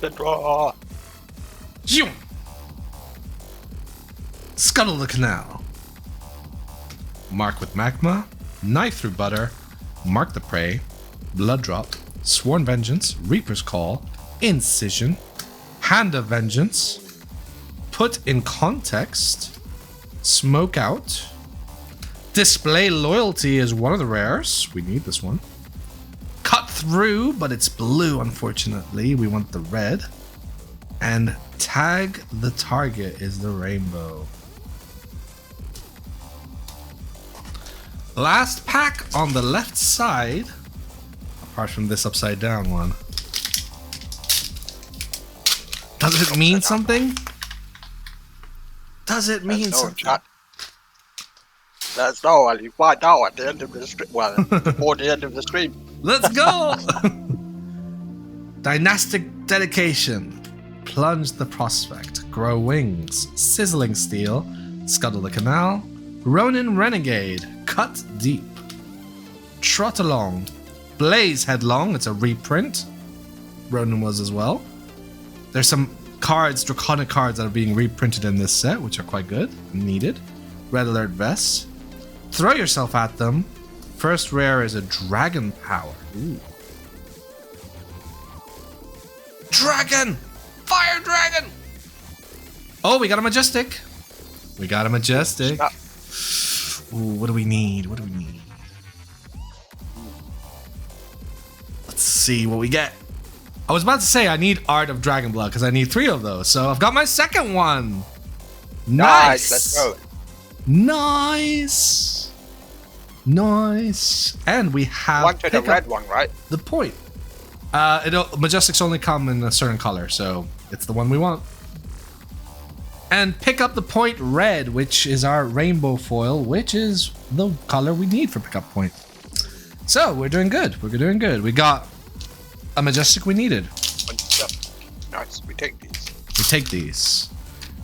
Speaker 3: The draw.
Speaker 2: Zoom! Scuttle the Canal. Mark with Magma. Knife through butter. Mark the Prey. Blood Drop. Sworn Vengeance. Reaper's Call. Incision. Hand of Vengeance. Put in Context. Smoke Out. Display Loyalty is one of the rares. We need this one. Cut Through, but it's blue, unfortunately. We want the red. And Tag the Target is the rainbow. Last pack on the left side, apart from this upside down one. Does it mean something? Does it mean something?
Speaker 3: Let's know, and you find out at the end of the stream. Well, before the end of the stream.
Speaker 2: Let's go! Dynastic Dedication. Plunge the Prospect. Grow Wings. Sizzling Steel. Scuttle the Canal. Ronin Renegade. Cut Deep. Trot Along. Blaze Headlong. It's a reprint. Ronin was as well. There's some cards, draconic cards that are being reprinted in this set, which are quite good and needed. Red Alert Vest. Throw yourself at them. First rare is a Dragon Power. Ooh. Dragon! Fire Dragon! Oh, we got a Majestic. We got a Majestic. Ooh, what do we need? What do we need? Let's see what we get. I was about to say I need Art of Dragonblood because I need 3 of those. So I've got my second one. Nice.
Speaker 3: Let's go.
Speaker 2: Nice. Nice. And we have
Speaker 3: One to the red one, right?
Speaker 2: the point. Majestics only come in a certain color, so it's the one we want. And pick up the point red, which is our rainbow foil, which is the color we need for pickup point. So we're doing good. We're doing good. We got a Majestic we needed.
Speaker 3: Nice, we take these.
Speaker 2: We take these.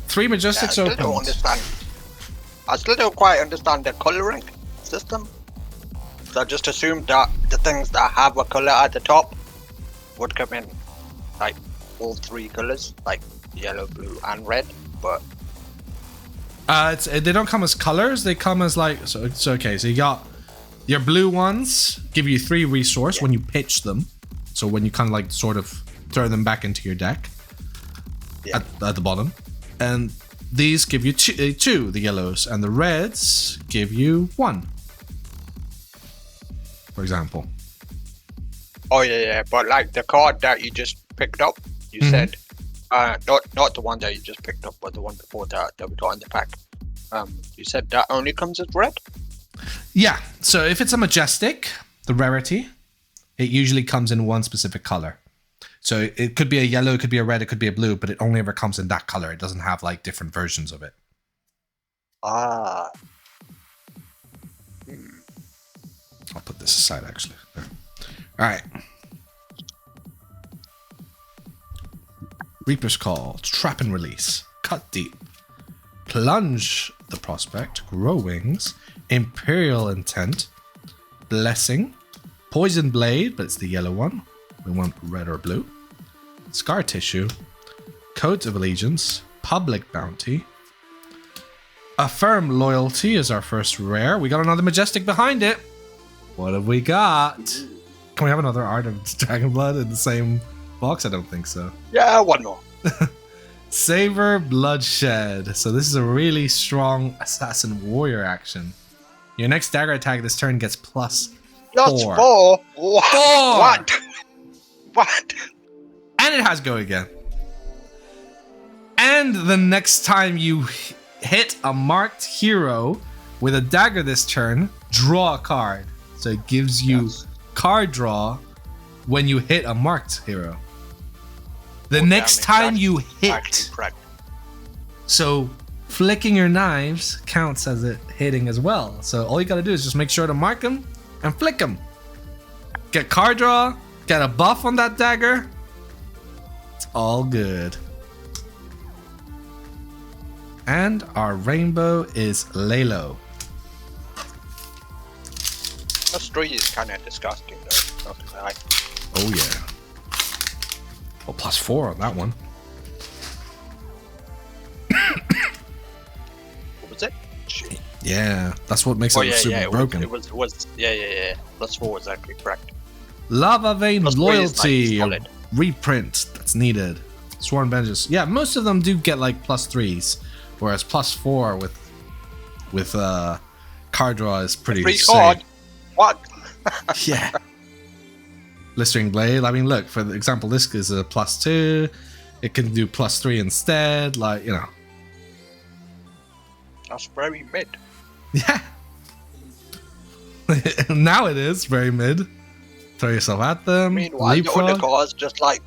Speaker 2: 3 Majestics
Speaker 3: I still don't
Speaker 2: opened.
Speaker 3: understand. I still don't quite understand the coloring system. So I just assumed that the things that have a color at the top would come in like all 3 colors, like yellow, blue, and red. But
Speaker 2: They don't come as colors. They come as like so okay. So you got your blue ones give you 3 resource when you pitch them. So when you kind of like sort of throw them back into your deck at the bottom, and these give you 2, the yellows, and the reds give you 1. For example.
Speaker 3: oh yeah, but like the card that you just picked up, you said, not the one that you just picked up, but the one before that we got in the pack. You said that only comes as red.
Speaker 2: Yeah. So if it's a Majestic, the rarity, it usually comes in one specific color. So it could be a yellow, it could be a red, it could be a blue, but it only ever comes in that color. It doesn't have like different versions of it.
Speaker 3: Ah.
Speaker 2: I'll put this aside actually. There. All right. Reaper's Call, Trap and Release, Cut Deep, Plunge the Prospect, Grow Wings, Imperial Intent, Blessing, Poison Blade, but it's the yellow one. We want red or blue. Scar Tissue, Codes of Allegiance, Public Bounty, Affirm Loyalty is our first rare. We got another Majestic behind it. What have we got? Can we have another Art of Dragonblood in the same box? I don't think so.
Speaker 3: Yeah, one more.
Speaker 2: Savor Bloodshed. So this is a really strong Assassin Warrior action. Your next dagger attack this turn gets +4.
Speaker 3: Plus 4? What? What?
Speaker 2: And it has Go Again. And the next time you hit a marked hero with a dagger this turn, draw a card. So it gives you card draw when you hit a marked hero. The next time you hit. So flicking your knives counts as it hitting as well. So all you gotta do is just make sure to mark them and flick them. Get card draw, get a buff on that dagger. It's all good. And our rainbow is Lalo.
Speaker 3: +3 is kind of disgusting though. Not gonna lie.
Speaker 2: Oh yeah. Well, +4 on that one.
Speaker 3: What was it? Shit.
Speaker 2: Yeah, that's what makes it super broken.
Speaker 3: It was. Yeah. +4 is actually correct.
Speaker 2: Lava Vein
Speaker 3: +3 is
Speaker 2: Loyalty,
Speaker 3: nice,
Speaker 2: a reprint that's needed. Sworn Vengeance. Yeah, most of them do get like +3s, whereas +4 with card draw is pretty
Speaker 3: Free
Speaker 2: insane.
Speaker 3: card? What?
Speaker 2: Yeah. Blistering Blade. I mean, look, for example, this is a +2. It can do +3 instead. Like, you know.
Speaker 3: That's very mid.
Speaker 2: Yeah. Now it is very mid. Throw yourself at them.
Speaker 3: Meanwhile, the
Speaker 2: leapfrog.
Speaker 3: other cards just like,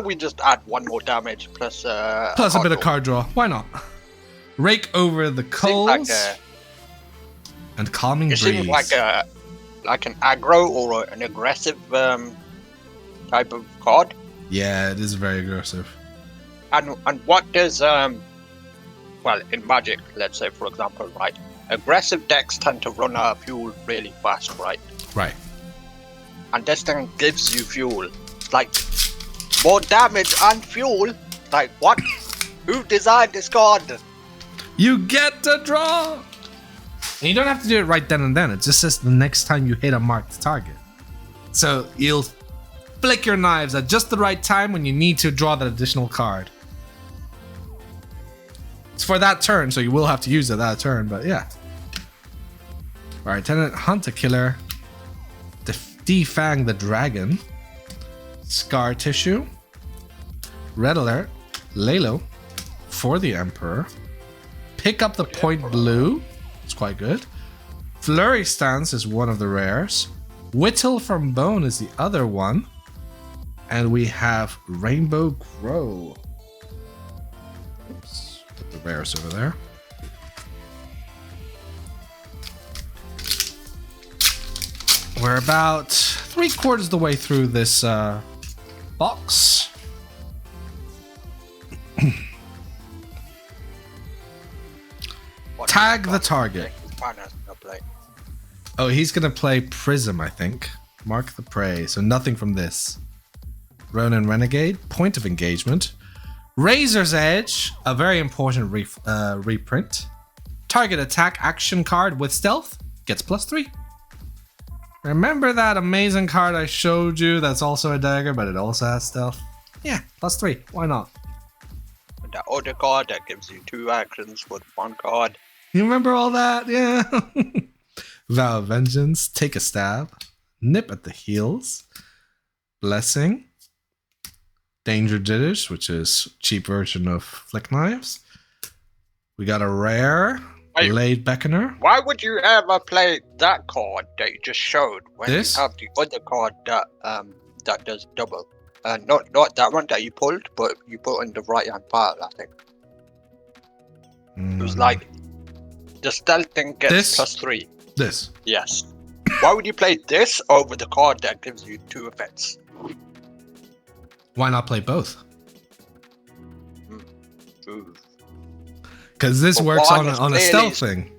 Speaker 3: we just add 1 more damage plus
Speaker 2: a bit of card draw. Why not? Rake over the coals. And Calming
Speaker 3: It
Speaker 2: Breeze.
Speaker 3: seems like an aggro or an aggressive type of card.
Speaker 2: Yeah, it is very aggressive.
Speaker 3: And what does well, in Magic, let's say for example, right, aggressive decks tend to run out of fuel really fast, right?
Speaker 2: Right.
Speaker 3: And this thing gives you fuel, like more damage and fuel. Like what? Who designed this card?
Speaker 2: You get to draw. And you don't have to do it right then and then. It just says the next time you hit a marked target. So you'll flick your knives at just the right time when you need to draw that additional card. It's for that turn, so you will have to use it that turn, but yeah. Alright, Tenant, Hunt a Killer. Defang the Dragon. Scar Tissue. Red Alert. Lalo. For the Emperor. Pick up the Point Blue. It's quite good. Flurry Stance is one of the rares. Whittle from Bone is the other one. And we have Rainbow Grow. Oops. Put the rares over there. We're about 3/4 the way through this box. Tag the target. Oh, he's gonna play Prism, I think. Mark the prey. So nothing from this. Ronin Renegade. Point of engagement. Razor's Edge. A very important reprint. Target attack action card with stealth. Gets +3. Remember that amazing card I showed you that's also a dagger, but it also has stealth? Yeah, +3. Why not?
Speaker 3: That other card that gives you 2 actions with 1 card.
Speaker 2: You remember all that? Yeah. Vow of Vengeance. Take a stab. Nip at the heels. Blessing. Danger Dish, which is cheap version of Flick Knives. We got a rare. Blade Beckoner.
Speaker 3: Why would you ever play that card that you just showed when
Speaker 2: This?
Speaker 3: you have the other card that that does double? Not that one that you pulled, but you put in the right hand part, I think. It was like the stealth thing gets
Speaker 2: This?
Speaker 3: +3.
Speaker 2: This.
Speaker 3: Yes. Why would you play this over the card that gives you 2 effects?
Speaker 2: Why not play both?
Speaker 3: Ooh.
Speaker 2: Because this
Speaker 3: But
Speaker 2: works
Speaker 3: one
Speaker 2: on
Speaker 3: is
Speaker 2: a
Speaker 3: clearly-
Speaker 2: stealth thing.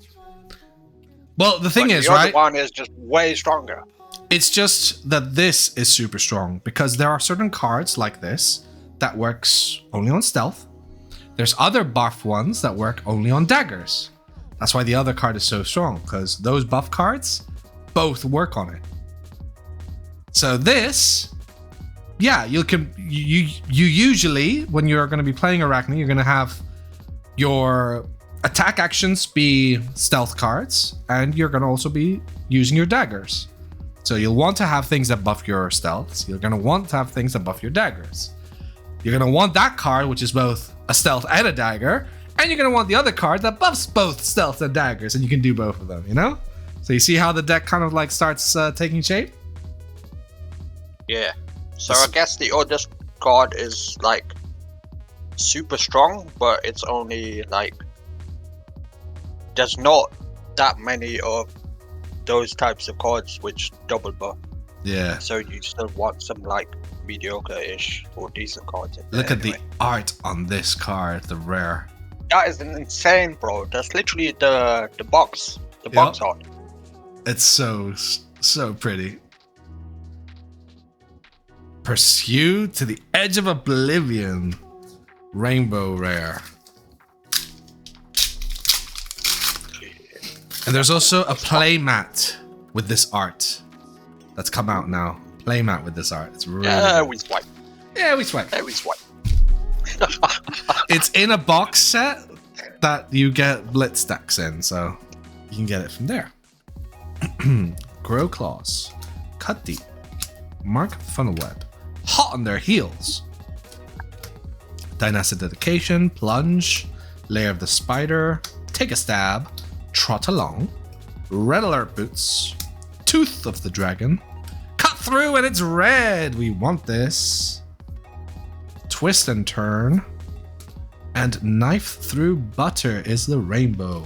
Speaker 2: Well, the thing
Speaker 3: But
Speaker 2: is,
Speaker 3: the other
Speaker 2: right?
Speaker 3: one is just way stronger.
Speaker 2: It's just that this is super strong because there are certain cards like this that works only on stealth. There's other buff ones that work only on daggers. That's why the other card is so strong, because those buff cards both work on it. So this, yeah, you usually, when you're going to be playing Arachne, you're going to have your attack actions be stealth cards, and you're going to also be using your daggers. So you'll want to have things that buff your stealths. You're going to want to have things that buff your daggers. You're going to want that card, which is both a stealth and a dagger, and you're going to want the other card that buffs both stealth and daggers, and you can do both of them, you know? So you see how the deck kind of like starts taking shape?
Speaker 3: Yeah. So I guess the other card is like super strong, but it's only like there's not that many of those types of cards which double buff.
Speaker 2: Yeah.
Speaker 3: So you still want some like mediocre-ish or decent cards in there.
Speaker 2: Look at the
Speaker 3: anyway.
Speaker 2: art on this card, the rare.
Speaker 3: That is insane, bro. That's literally the box. The box art.
Speaker 2: It's so pretty. Pursue to the Edge of Oblivion. Rainbow rare. And there's also a playmat with this art that's come out now. Playmat with this art. It's really good.
Speaker 3: We swipe.
Speaker 2: Yeah, we swipe.
Speaker 3: Yeah, we swipe.
Speaker 2: It's in a box set that you get blitz stacks in, so you can get it from there. Grow claws. Cut deep. Mark funnel web. Hot on their heels. Dynastic dedication. Plunge. Lair of the spider. Take a stab. Trot along. Red alert boots. Tooth of the dragon. Cut through and it's red. We want this. Twist and turn. And knife through butter is the rainbow.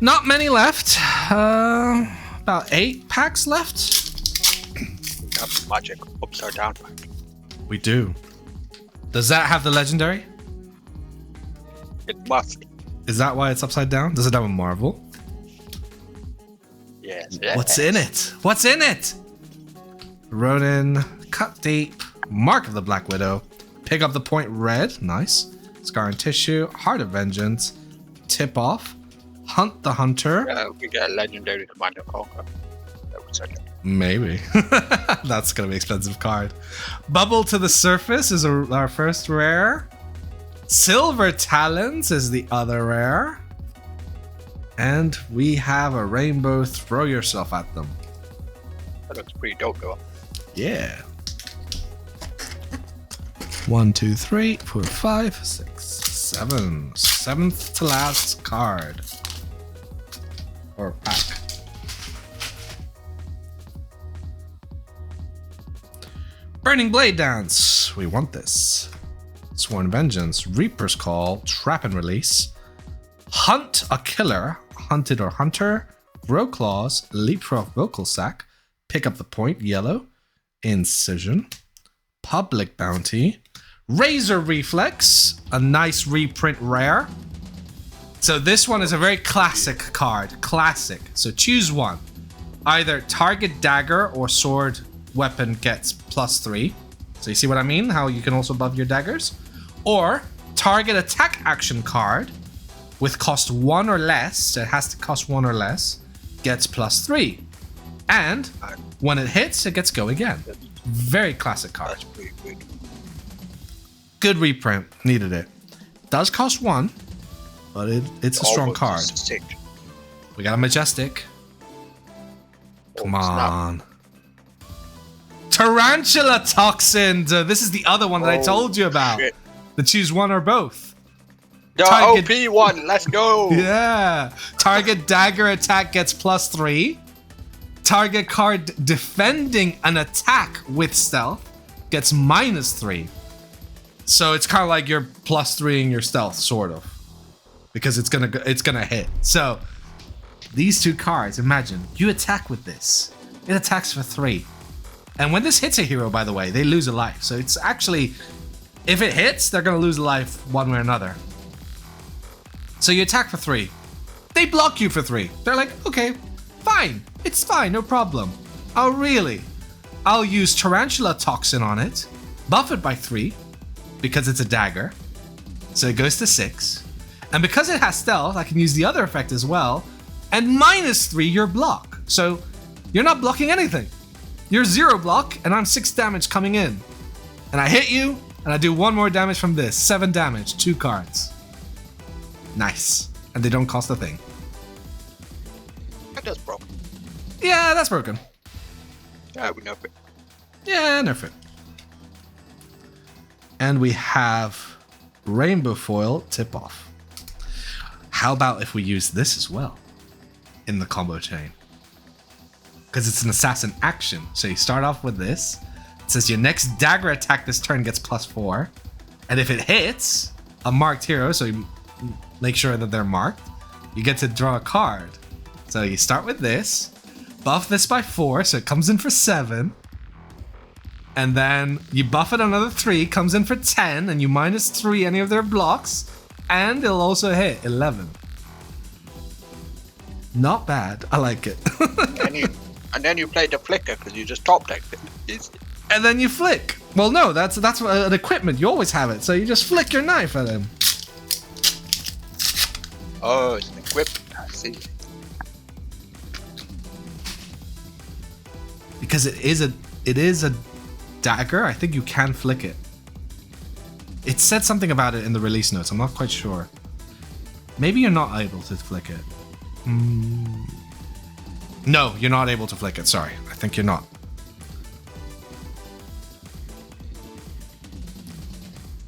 Speaker 2: Not many left. About 8 packs left.
Speaker 3: That's magic. Upside down.
Speaker 2: We do. Does that have the legendary?
Speaker 3: It must.
Speaker 2: Is that why it's upside down? Does it have a marvel?
Speaker 3: Yes.
Speaker 2: What's in it? What's in it? Ronin, cut deep, Mark of the Black Widow, pick up the point red, nice. Scar and tissue, Heart of Vengeance, tip off, Hunt the Hunter.
Speaker 3: We get a legendary Commander Conquer. That would certainly.
Speaker 2: Maybe. That's gonna be an expensive card. Bubble to the Surface is our first rare. Silver Talons is the other rare. And we have a rainbow. Throw yourself at them.
Speaker 3: That looks pretty dope, though.
Speaker 2: Yeah. 1, 2, 3, 4, 5, 6, 7. 7th to last card. Or pack. Burning Blade Dance. We want this. Sworn Vengeance. Reaper's Call. Trap and Release. Hunt a Killer. Hunted or Hunter. Grow Claws. Leapfrog Vocal Sack. Pick up the point. Yellow. Incision, Public Bounty, Razor Reflex, a nice reprint rare. So this one is a very classic card. Classic. So choose one. Either target dagger or sword weapon gets +3. So you see what I mean? How you can also buff your daggers? Or target attack action card with cost 1 or less, so it has to cost 1 or less, gets +3. And when it hits, it gets go again. Very classic card.
Speaker 3: That's pretty good.
Speaker 2: Good reprint. Needed it. Does cost 1, but it's a strong card.
Speaker 3: Sick.
Speaker 2: We got a Majestic. Come on. Tarantula Toxin. This is the other one that I told you about.
Speaker 3: Shit.
Speaker 2: The choose one or both.
Speaker 3: The
Speaker 2: Target-
Speaker 3: OP one, let's go!
Speaker 2: Yeah. Target dagger attack gets +3. Target card defending an attack with stealth gets -3. So it's kind of like you're +3ing your stealth, sort of, because it's gonna hit. So these two cards, imagine you attack with this. It attacks for 3, and when this hits a hero, by the way, they lose a life. So it's actually, if it hits, they're gonna lose a life one way or another. So you attack for 3. They block you for 3. They're like, okay, fine. It's fine, no problem. Oh, really? I'll use Tarantula Toxin on it, buff it by 3, because it's a dagger. So it goes to 6. And because it has stealth, I can use the other effect as well, and -3 your block. So you're not blocking anything. You're 0 block, and I'm 6 damage coming in. And I hit you, and I do 1 more damage from this. 7 damage, 2 cards. Nice. And they don't cost a thing.
Speaker 3: That does broke.
Speaker 2: Yeah, that's broken.
Speaker 3: Yeah, we know it.
Speaker 2: Yeah, nerf it. And we have Rainbow Foil Tip Off. How about if we use this as well in the combo chain? Because it's an assassin action. So you start off with this. It says your next dagger attack this turn gets +4. And if it hits a marked hero, so you make sure that they're marked, you get to draw a card. So you start with this, buff this by 4, so it comes in for 7. And then you buff it another 3, comes in for 10, and you -3 any of their blocks, and it'll also hit 11. Not bad. I like it.
Speaker 3: and then you play the flicker because you just top decked it.
Speaker 2: And then you flick. Well, no, that's an equipment. You always have it, so you just flick your knife at him.
Speaker 3: Oh, it's an equipment. I see.
Speaker 2: Because it is a dagger. I think you can flick it. It said something about it in the release notes. I'm not quite sure. Maybe you're not able to flick it. No, you're not able to flick it. Sorry, I think you're not.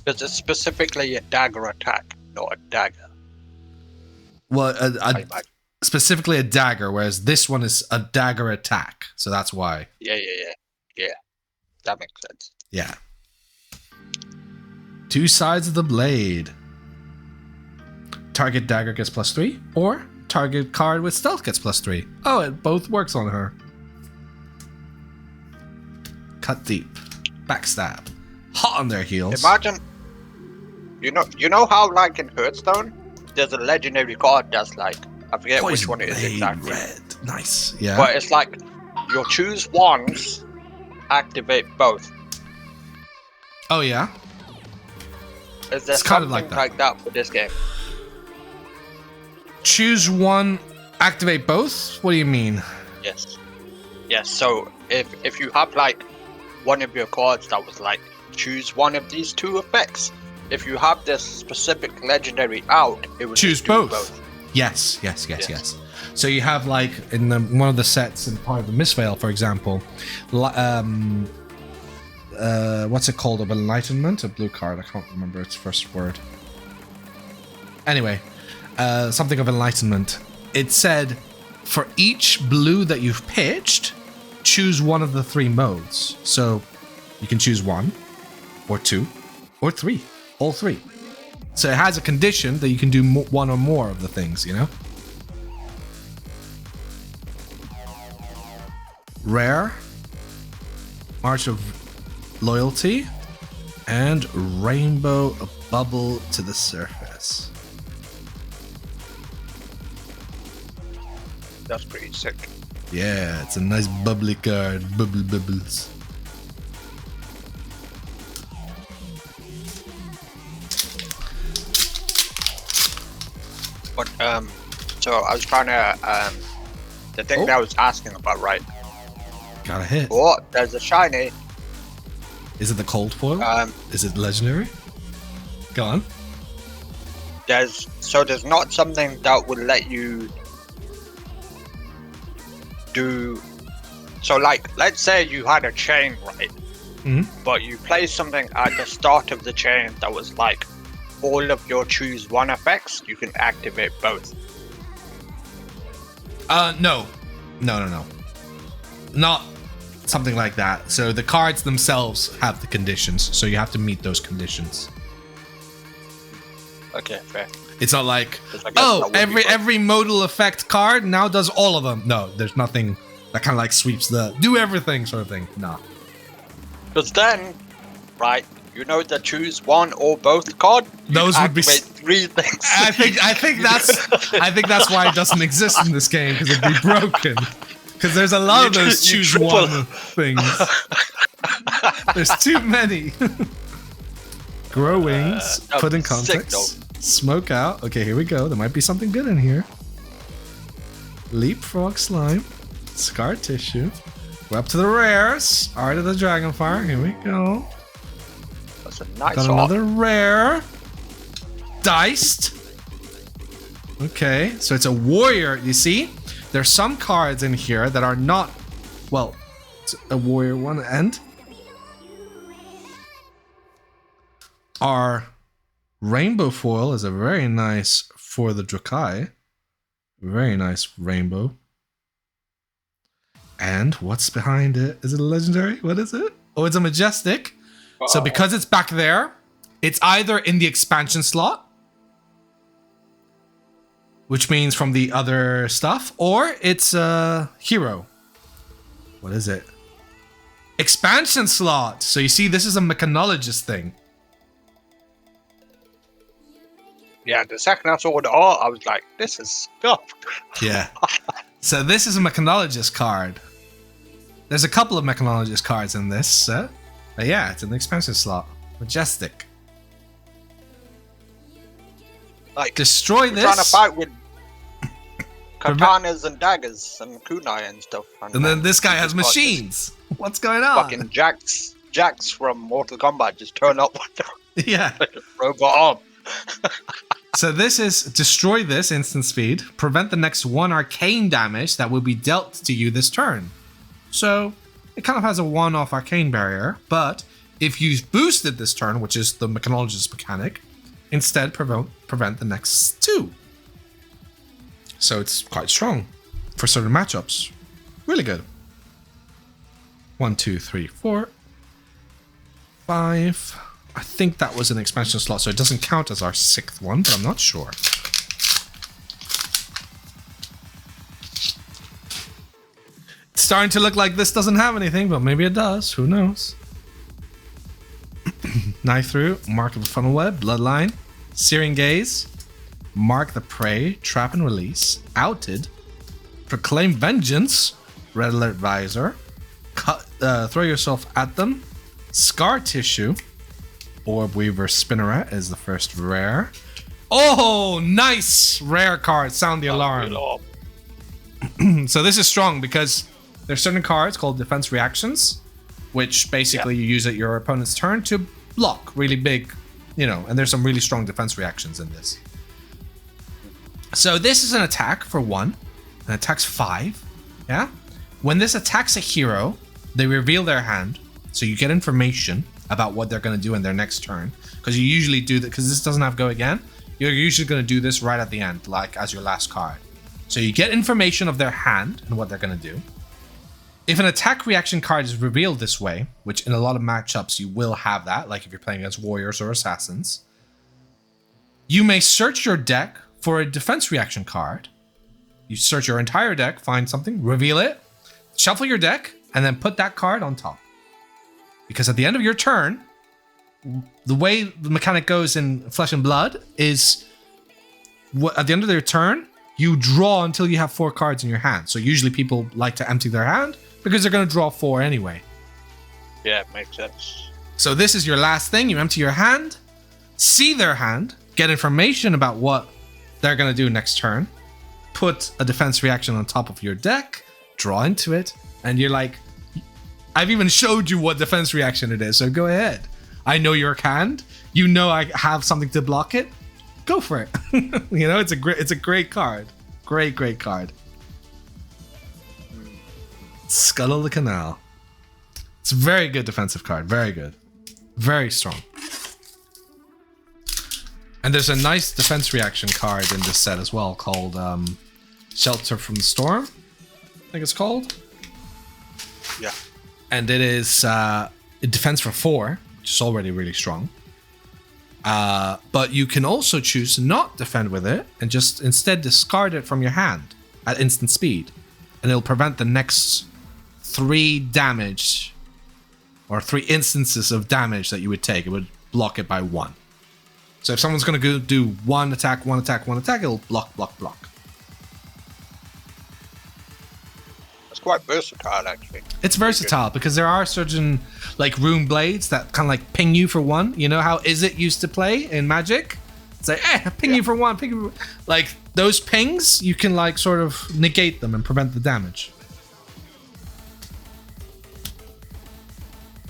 Speaker 3: Because it's specifically a dagger attack, not a dagger.
Speaker 2: Well, specifically a dagger, whereas this one is a dagger attack. So that's why.
Speaker 3: Yeah. That makes sense.
Speaker 2: Yeah. 2 sides of the blade. Target dagger gets +3, or target card with stealth gets +3. Oh, it both works on her. Cut deep. Backstab. Hot on their heels.
Speaker 3: Imagine, you know how like in Hearthstone, there's a legendary card that's like, I forget which one it is exactly.
Speaker 2: Red. Nice. Yeah.
Speaker 3: But it's like, you'll choose ones, activate both.
Speaker 2: Oh, yeah?
Speaker 3: Is there
Speaker 2: It's kind of
Speaker 3: something
Speaker 2: like that.
Speaker 3: like that for this game?
Speaker 2: Choose one, activate both? What do you mean?
Speaker 3: Yes. Yes, so if you have like one of your cards that was like, choose one of these 2 effects, if you have this specific legendary out, it would
Speaker 2: Choose
Speaker 3: just do
Speaker 2: both. Yes. So you have like in one of the sets in part of the Misveil, for example, what's it called? Of Enlightenment? A blue card. I can't remember its first word. Anyway, something of Enlightenment. It said, for each blue that you've pitched, choose one of the 3 modes. So you can choose 1, or 2, or 3. All 3. So it has a condition that you can do 1 or more of the things, you know? Rare. March of Loyalty, and Rainbow Bubble to the Surface.
Speaker 3: That's pretty sick.
Speaker 2: Yeah, it's a nice bubbly card. Bubbles.
Speaker 3: But so I was trying to the thing that I was asking about, right?
Speaker 2: Got a hit.
Speaker 3: Oh, there's a shiny.
Speaker 2: Is it the cold foil? Is it legendary? Go on.
Speaker 3: There's not something that would let you do. So like, let's say you had a chain, right?
Speaker 2: Mhm.
Speaker 3: But you play something at the start of the chain that was like all of your choose one effects. You can activate both.
Speaker 2: No. Not something like that. So the cards themselves have the conditions, so you have to meet those conditions.
Speaker 3: Okay, fair.
Speaker 2: It's not like,
Speaker 3: 'Cause I guess
Speaker 2: oh,
Speaker 3: that would be
Speaker 2: every modal effect card now does all of them. No, there's nothing that kind of like sweeps the do everything sort of thing. No.
Speaker 3: Because then, right, you know the choose one or both card. You
Speaker 2: Those
Speaker 3: can
Speaker 2: would be
Speaker 3: activate three things.
Speaker 2: I think that's why it doesn't exist in this game, because it'd be broken. Because there's a lot of those
Speaker 3: You
Speaker 2: choose
Speaker 3: triple.
Speaker 2: one things. There's too many. Grow wings.
Speaker 3: that
Speaker 2: Put in
Speaker 3: was sick,
Speaker 2: context. Smoke out. Okay, here we go. There might be something good in here. Leapfrog slime. Scar tissue. We're up to the rares. Art of the Dragonfire. Here we go.
Speaker 3: That's a nice
Speaker 2: Got
Speaker 3: art.
Speaker 2: another rare. Diced. Okay, so it's a warrior. You see, there's some cards in here that are not, well, it's a warrior one, and our rainbow foil is a very nice for the Drakai. Very nice rainbow. And what's behind it? Is it a legendary? What is it? Oh, it's a majestic. So because it's back there, it's either in the expansion slot, which means from the other stuff, or it's a hero. What is it? Expansion slot. So you see, this is a mechanologist thing.
Speaker 3: Yeah, the second I saw the art, I was like, this is scuffed.
Speaker 2: Yeah. So this is a mechanologist card. There's a couple of mechanologist cards in this set. But yeah, it's an expansion slot. Majestic.
Speaker 3: Like,
Speaker 2: Destroy
Speaker 3: we're trying to
Speaker 2: this.
Speaker 3: fight with katanas and daggers and kunai and stuff.
Speaker 2: And then this guy has
Speaker 3: he's got this
Speaker 2: machines. What's going on?
Speaker 3: Fucking Jax from Mortal Kombat just turn up with
Speaker 2: Yeah.
Speaker 3: the robot arm.
Speaker 2: So this is destroy this instant speed, prevent the next one arcane damage that will be dealt to you this turn. So it kind of has a one-off arcane barrier, but if you boosted this turn, which is the mechanologist mechanic, instead prevent the next two. So it's quite strong for certain matchups. Really good. 1, 2, 3, 4, 5. I think that was an expansion slot, so it doesn't count as our 6th one, but I'm not sure. It's starting to look like this doesn't have anything, but maybe it does. Who knows? Knife Through, Mark of the Funnel Web, Bloodline, Searing Gaze, Mark the Prey, Trap and Release, Outed, Proclaim Vengeance, Red Alert Visor, Throw Yourself at Them, Scar Tissue, Orb Weaver Spinneret is the first rare. Oh, nice rare card. Sound the alarm. So this is strong because there's certain cards called defense reactions, which basically you use at your opponent's turn to block really big, and there's some really strong defense reactions in this. So this is an attack for 1, and attacks 5. Yeah. When this attacks a hero, they reveal their hand, so you get information about what they're going to do in their next turn, because you usually do that because this doesn't have go again. You're usually going to do this right at the end, like as your last card. So you get information of their hand and what they're going to do. If an attack reaction card is revealed this way, which in a lot of matchups you will have that, like if you're playing against warriors or assassins, you may search your deck for a defense reaction card. You search your entire deck, find something, reveal it, shuffle your deck, and then put that card on top. because at the end of your turn, the way the mechanic goes in Flesh and Blood is at the end of their turn, you draw until you have 4 cards in your hand. So usually people like to empty their hand because they're going to draw 4 anyway.
Speaker 3: Yeah, makes sense.
Speaker 2: So this is your last thing. You empty your hand, see their hand, get information about what they're going to do next turn, put a defense reaction on top of your deck, draw into it, and you're like, I've even showed you what defense reaction it is, so go ahead. I know your hand. You know I have something to block it. Go for it. You know, it's a great card. Great card. Scuttle the Canal. It's a very good defensive card. Very good. Very strong. And there's a nice defense reaction card in this set as well called Shelter from the Storm, I think it's called.
Speaker 3: Yeah.
Speaker 2: And it is a defense for 4, which is already really strong. But you can also choose to not defend with it and just instead discard it from your hand at instant speed. And it'll prevent the next 3 damage or 3 instances of damage that you would take. It would block it by 1. So if someone's going to go do 1 attack, 1 attack, 1 attack, it'll block.
Speaker 3: It's quite versatile, actually.
Speaker 2: It's versatile because there are certain like rune blades that kind of like ping you for 1. You know how Izzet used to play in Magic? It's like, ping you for 1, ping you for... Like those pings, you can like sort of negate them and prevent the damage.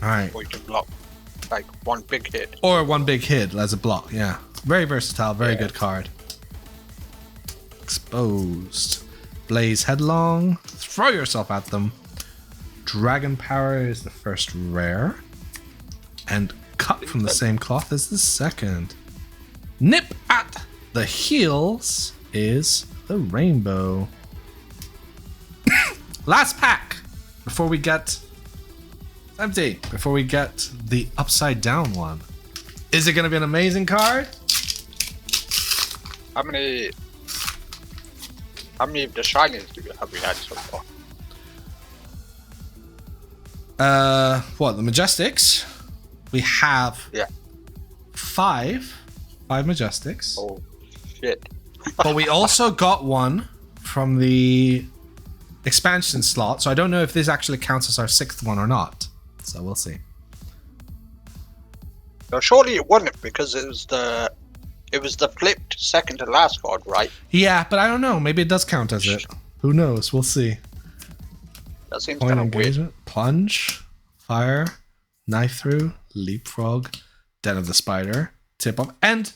Speaker 2: All right.
Speaker 3: Or you can block like 1 big hit.
Speaker 2: Or 1 big hit as a block, yeah. Very versatile, very good card. Exposed. Blaze headlong. Throw yourself at them. Dragon Power is the first rare. And cut from the same cloth as the second. Nip at the heels is the rainbow. Last pack before we get empty. Before we get the upside down one. Is it going to be an amazing card?
Speaker 3: How many of the shinies have we had so far?
Speaker 2: What, the Majestics? We have 5 Majestics.
Speaker 3: Oh shit.
Speaker 2: But we also got one from the expansion slot, so I don't know if this actually counts as our 6th one or not. So we'll see.
Speaker 3: No, surely it wouldn't because it was the flipped second to last card, right?
Speaker 2: Yeah, but I don't know. Maybe it does count as it. Who knows? We'll see.
Speaker 3: That seems
Speaker 2: Point
Speaker 3: kind of weird.
Speaker 2: engagement, plunge, fire, knife through, leapfrog, den of the spider, tip off, and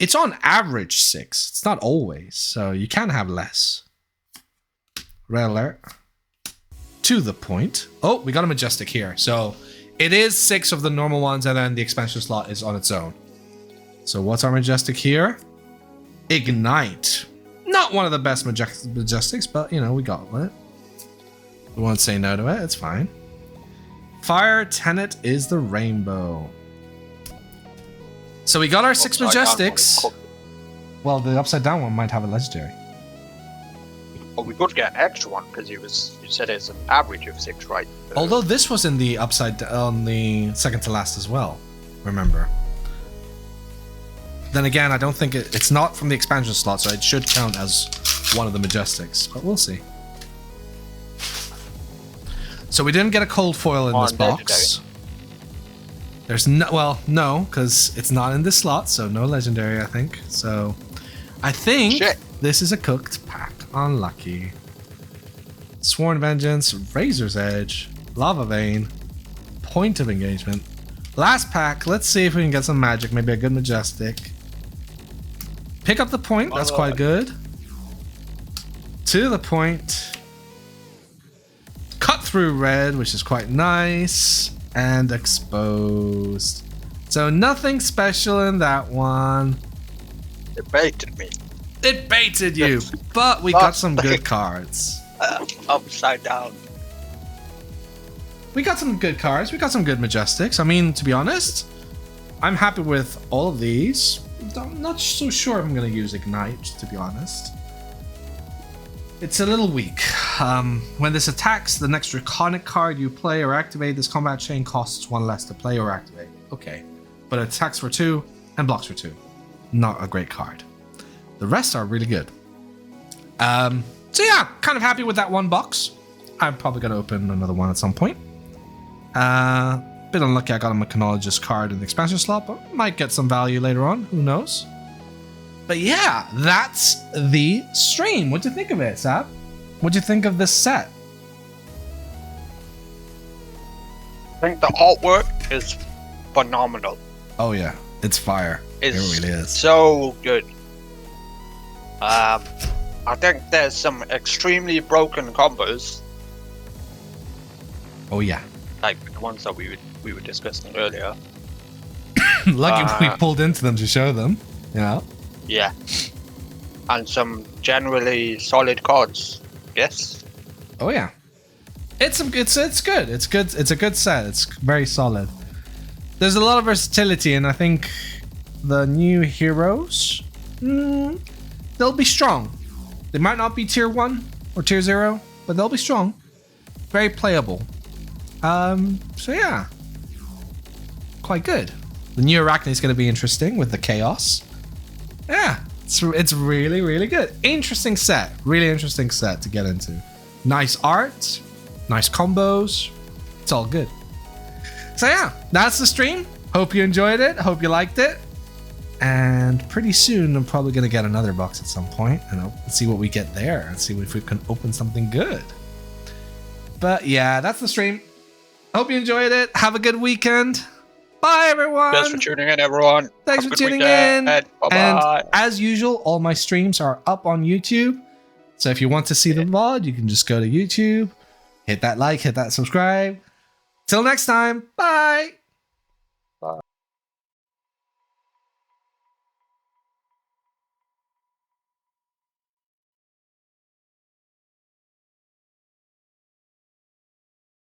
Speaker 2: it's on average 6. It's not always, so you can have less. Red alert. To the point. Oh, we got a Majestic here. So it is 6 of the normal ones, and then the expansion slot is on its own. So what's our Majestic here? Ignite. Not one of the best Majestics, but you know, we got it. We won't say no to it. It's fine. Fire Tenet is the rainbow. So we got our 6 Majestics. Well, the upside down one might have a legendary.
Speaker 3: Well, we could get an extra one because you said it's an average of 6, right?
Speaker 2: Although this was in the on the second to last as well. Remember. Then again, I don't think it's not from the expansion slot, so it should count as one of the Majestics. But we'll see. So we didn't get a cold foil in this box. There's no, because it's not in this slot, so no legendary, I think. So I think this is a cooked pack. Unlucky. Sworn Vengeance, Razor's Edge, Lava Vein, Point of Engagement. Last pack, let's see if we can get some magic, maybe a good Majestic. Pick up the point, that's quite good. To the point. Cut through red, which is quite nice. And exposed. So nothing special in that one.
Speaker 3: It baited me.
Speaker 2: It baited you, but we got some good cards.
Speaker 3: Upside down.
Speaker 2: We got some good cards. We got some good Majestics. I mean, to be honest, I'm happy with all of these. I'm not so sure I'm going to use Ignite, to be honest. It's a little weak. When this attacks, the next Draconic card you play or activate this combat chain costs 1 less to play or activate. Okay. But it attacks for 2 and blocks for 2. Not a great card. The rest are really good. So yeah, kind of happy with that one box. I'm probably going to open another one at some point. Bit unlucky I got a Mechanologist card in the expansion slot, but might get some value later on. Who knows? But yeah, that's the stream. What'd you think of it, Sab? What'd you think of this set?
Speaker 3: I think the artwork is phenomenal.
Speaker 2: Oh yeah, it's fire. It really is.
Speaker 3: So good. I think there's some extremely broken combos,
Speaker 2: Oh yeah.
Speaker 3: like the ones that we were discussing earlier.
Speaker 2: Lucky we pulled into them to show them. Yeah.
Speaker 3: Yeah. And some generally solid cards. Yes.
Speaker 2: Oh yeah. It's good. It's good. It's a good set. It's very solid. There's a lot of versatility, and I think the new heroes, they'll be strong. They might not be tier 1 or tier 0, but they'll be strong. Very playable. So yeah. Quite good. The new Arachne is going to be interesting with the chaos. Yeah, it's really, really good. Interesting set. Really interesting set to get into. Nice art. Nice combos. It's all good. So yeah, that's the stream. Hope you enjoyed it. Hope you liked it. And pretty soon, I'm probably going to get another box at some point and I'll see what we get there and see if we can open something good. But yeah, that's the stream. Hope you enjoyed it. Have a good weekend. Bye, everyone.
Speaker 3: Thanks for tuning in, everyone.
Speaker 2: Thanks
Speaker 3: Have a
Speaker 2: for
Speaker 3: good
Speaker 2: tuning
Speaker 3: weekend.
Speaker 2: in.
Speaker 3: Bye-bye.
Speaker 2: And as usual, all my streams are up on YouTube. So if you want to see the VOD, you can just go to YouTube, hit that like, hit that subscribe. Till next time. Bye.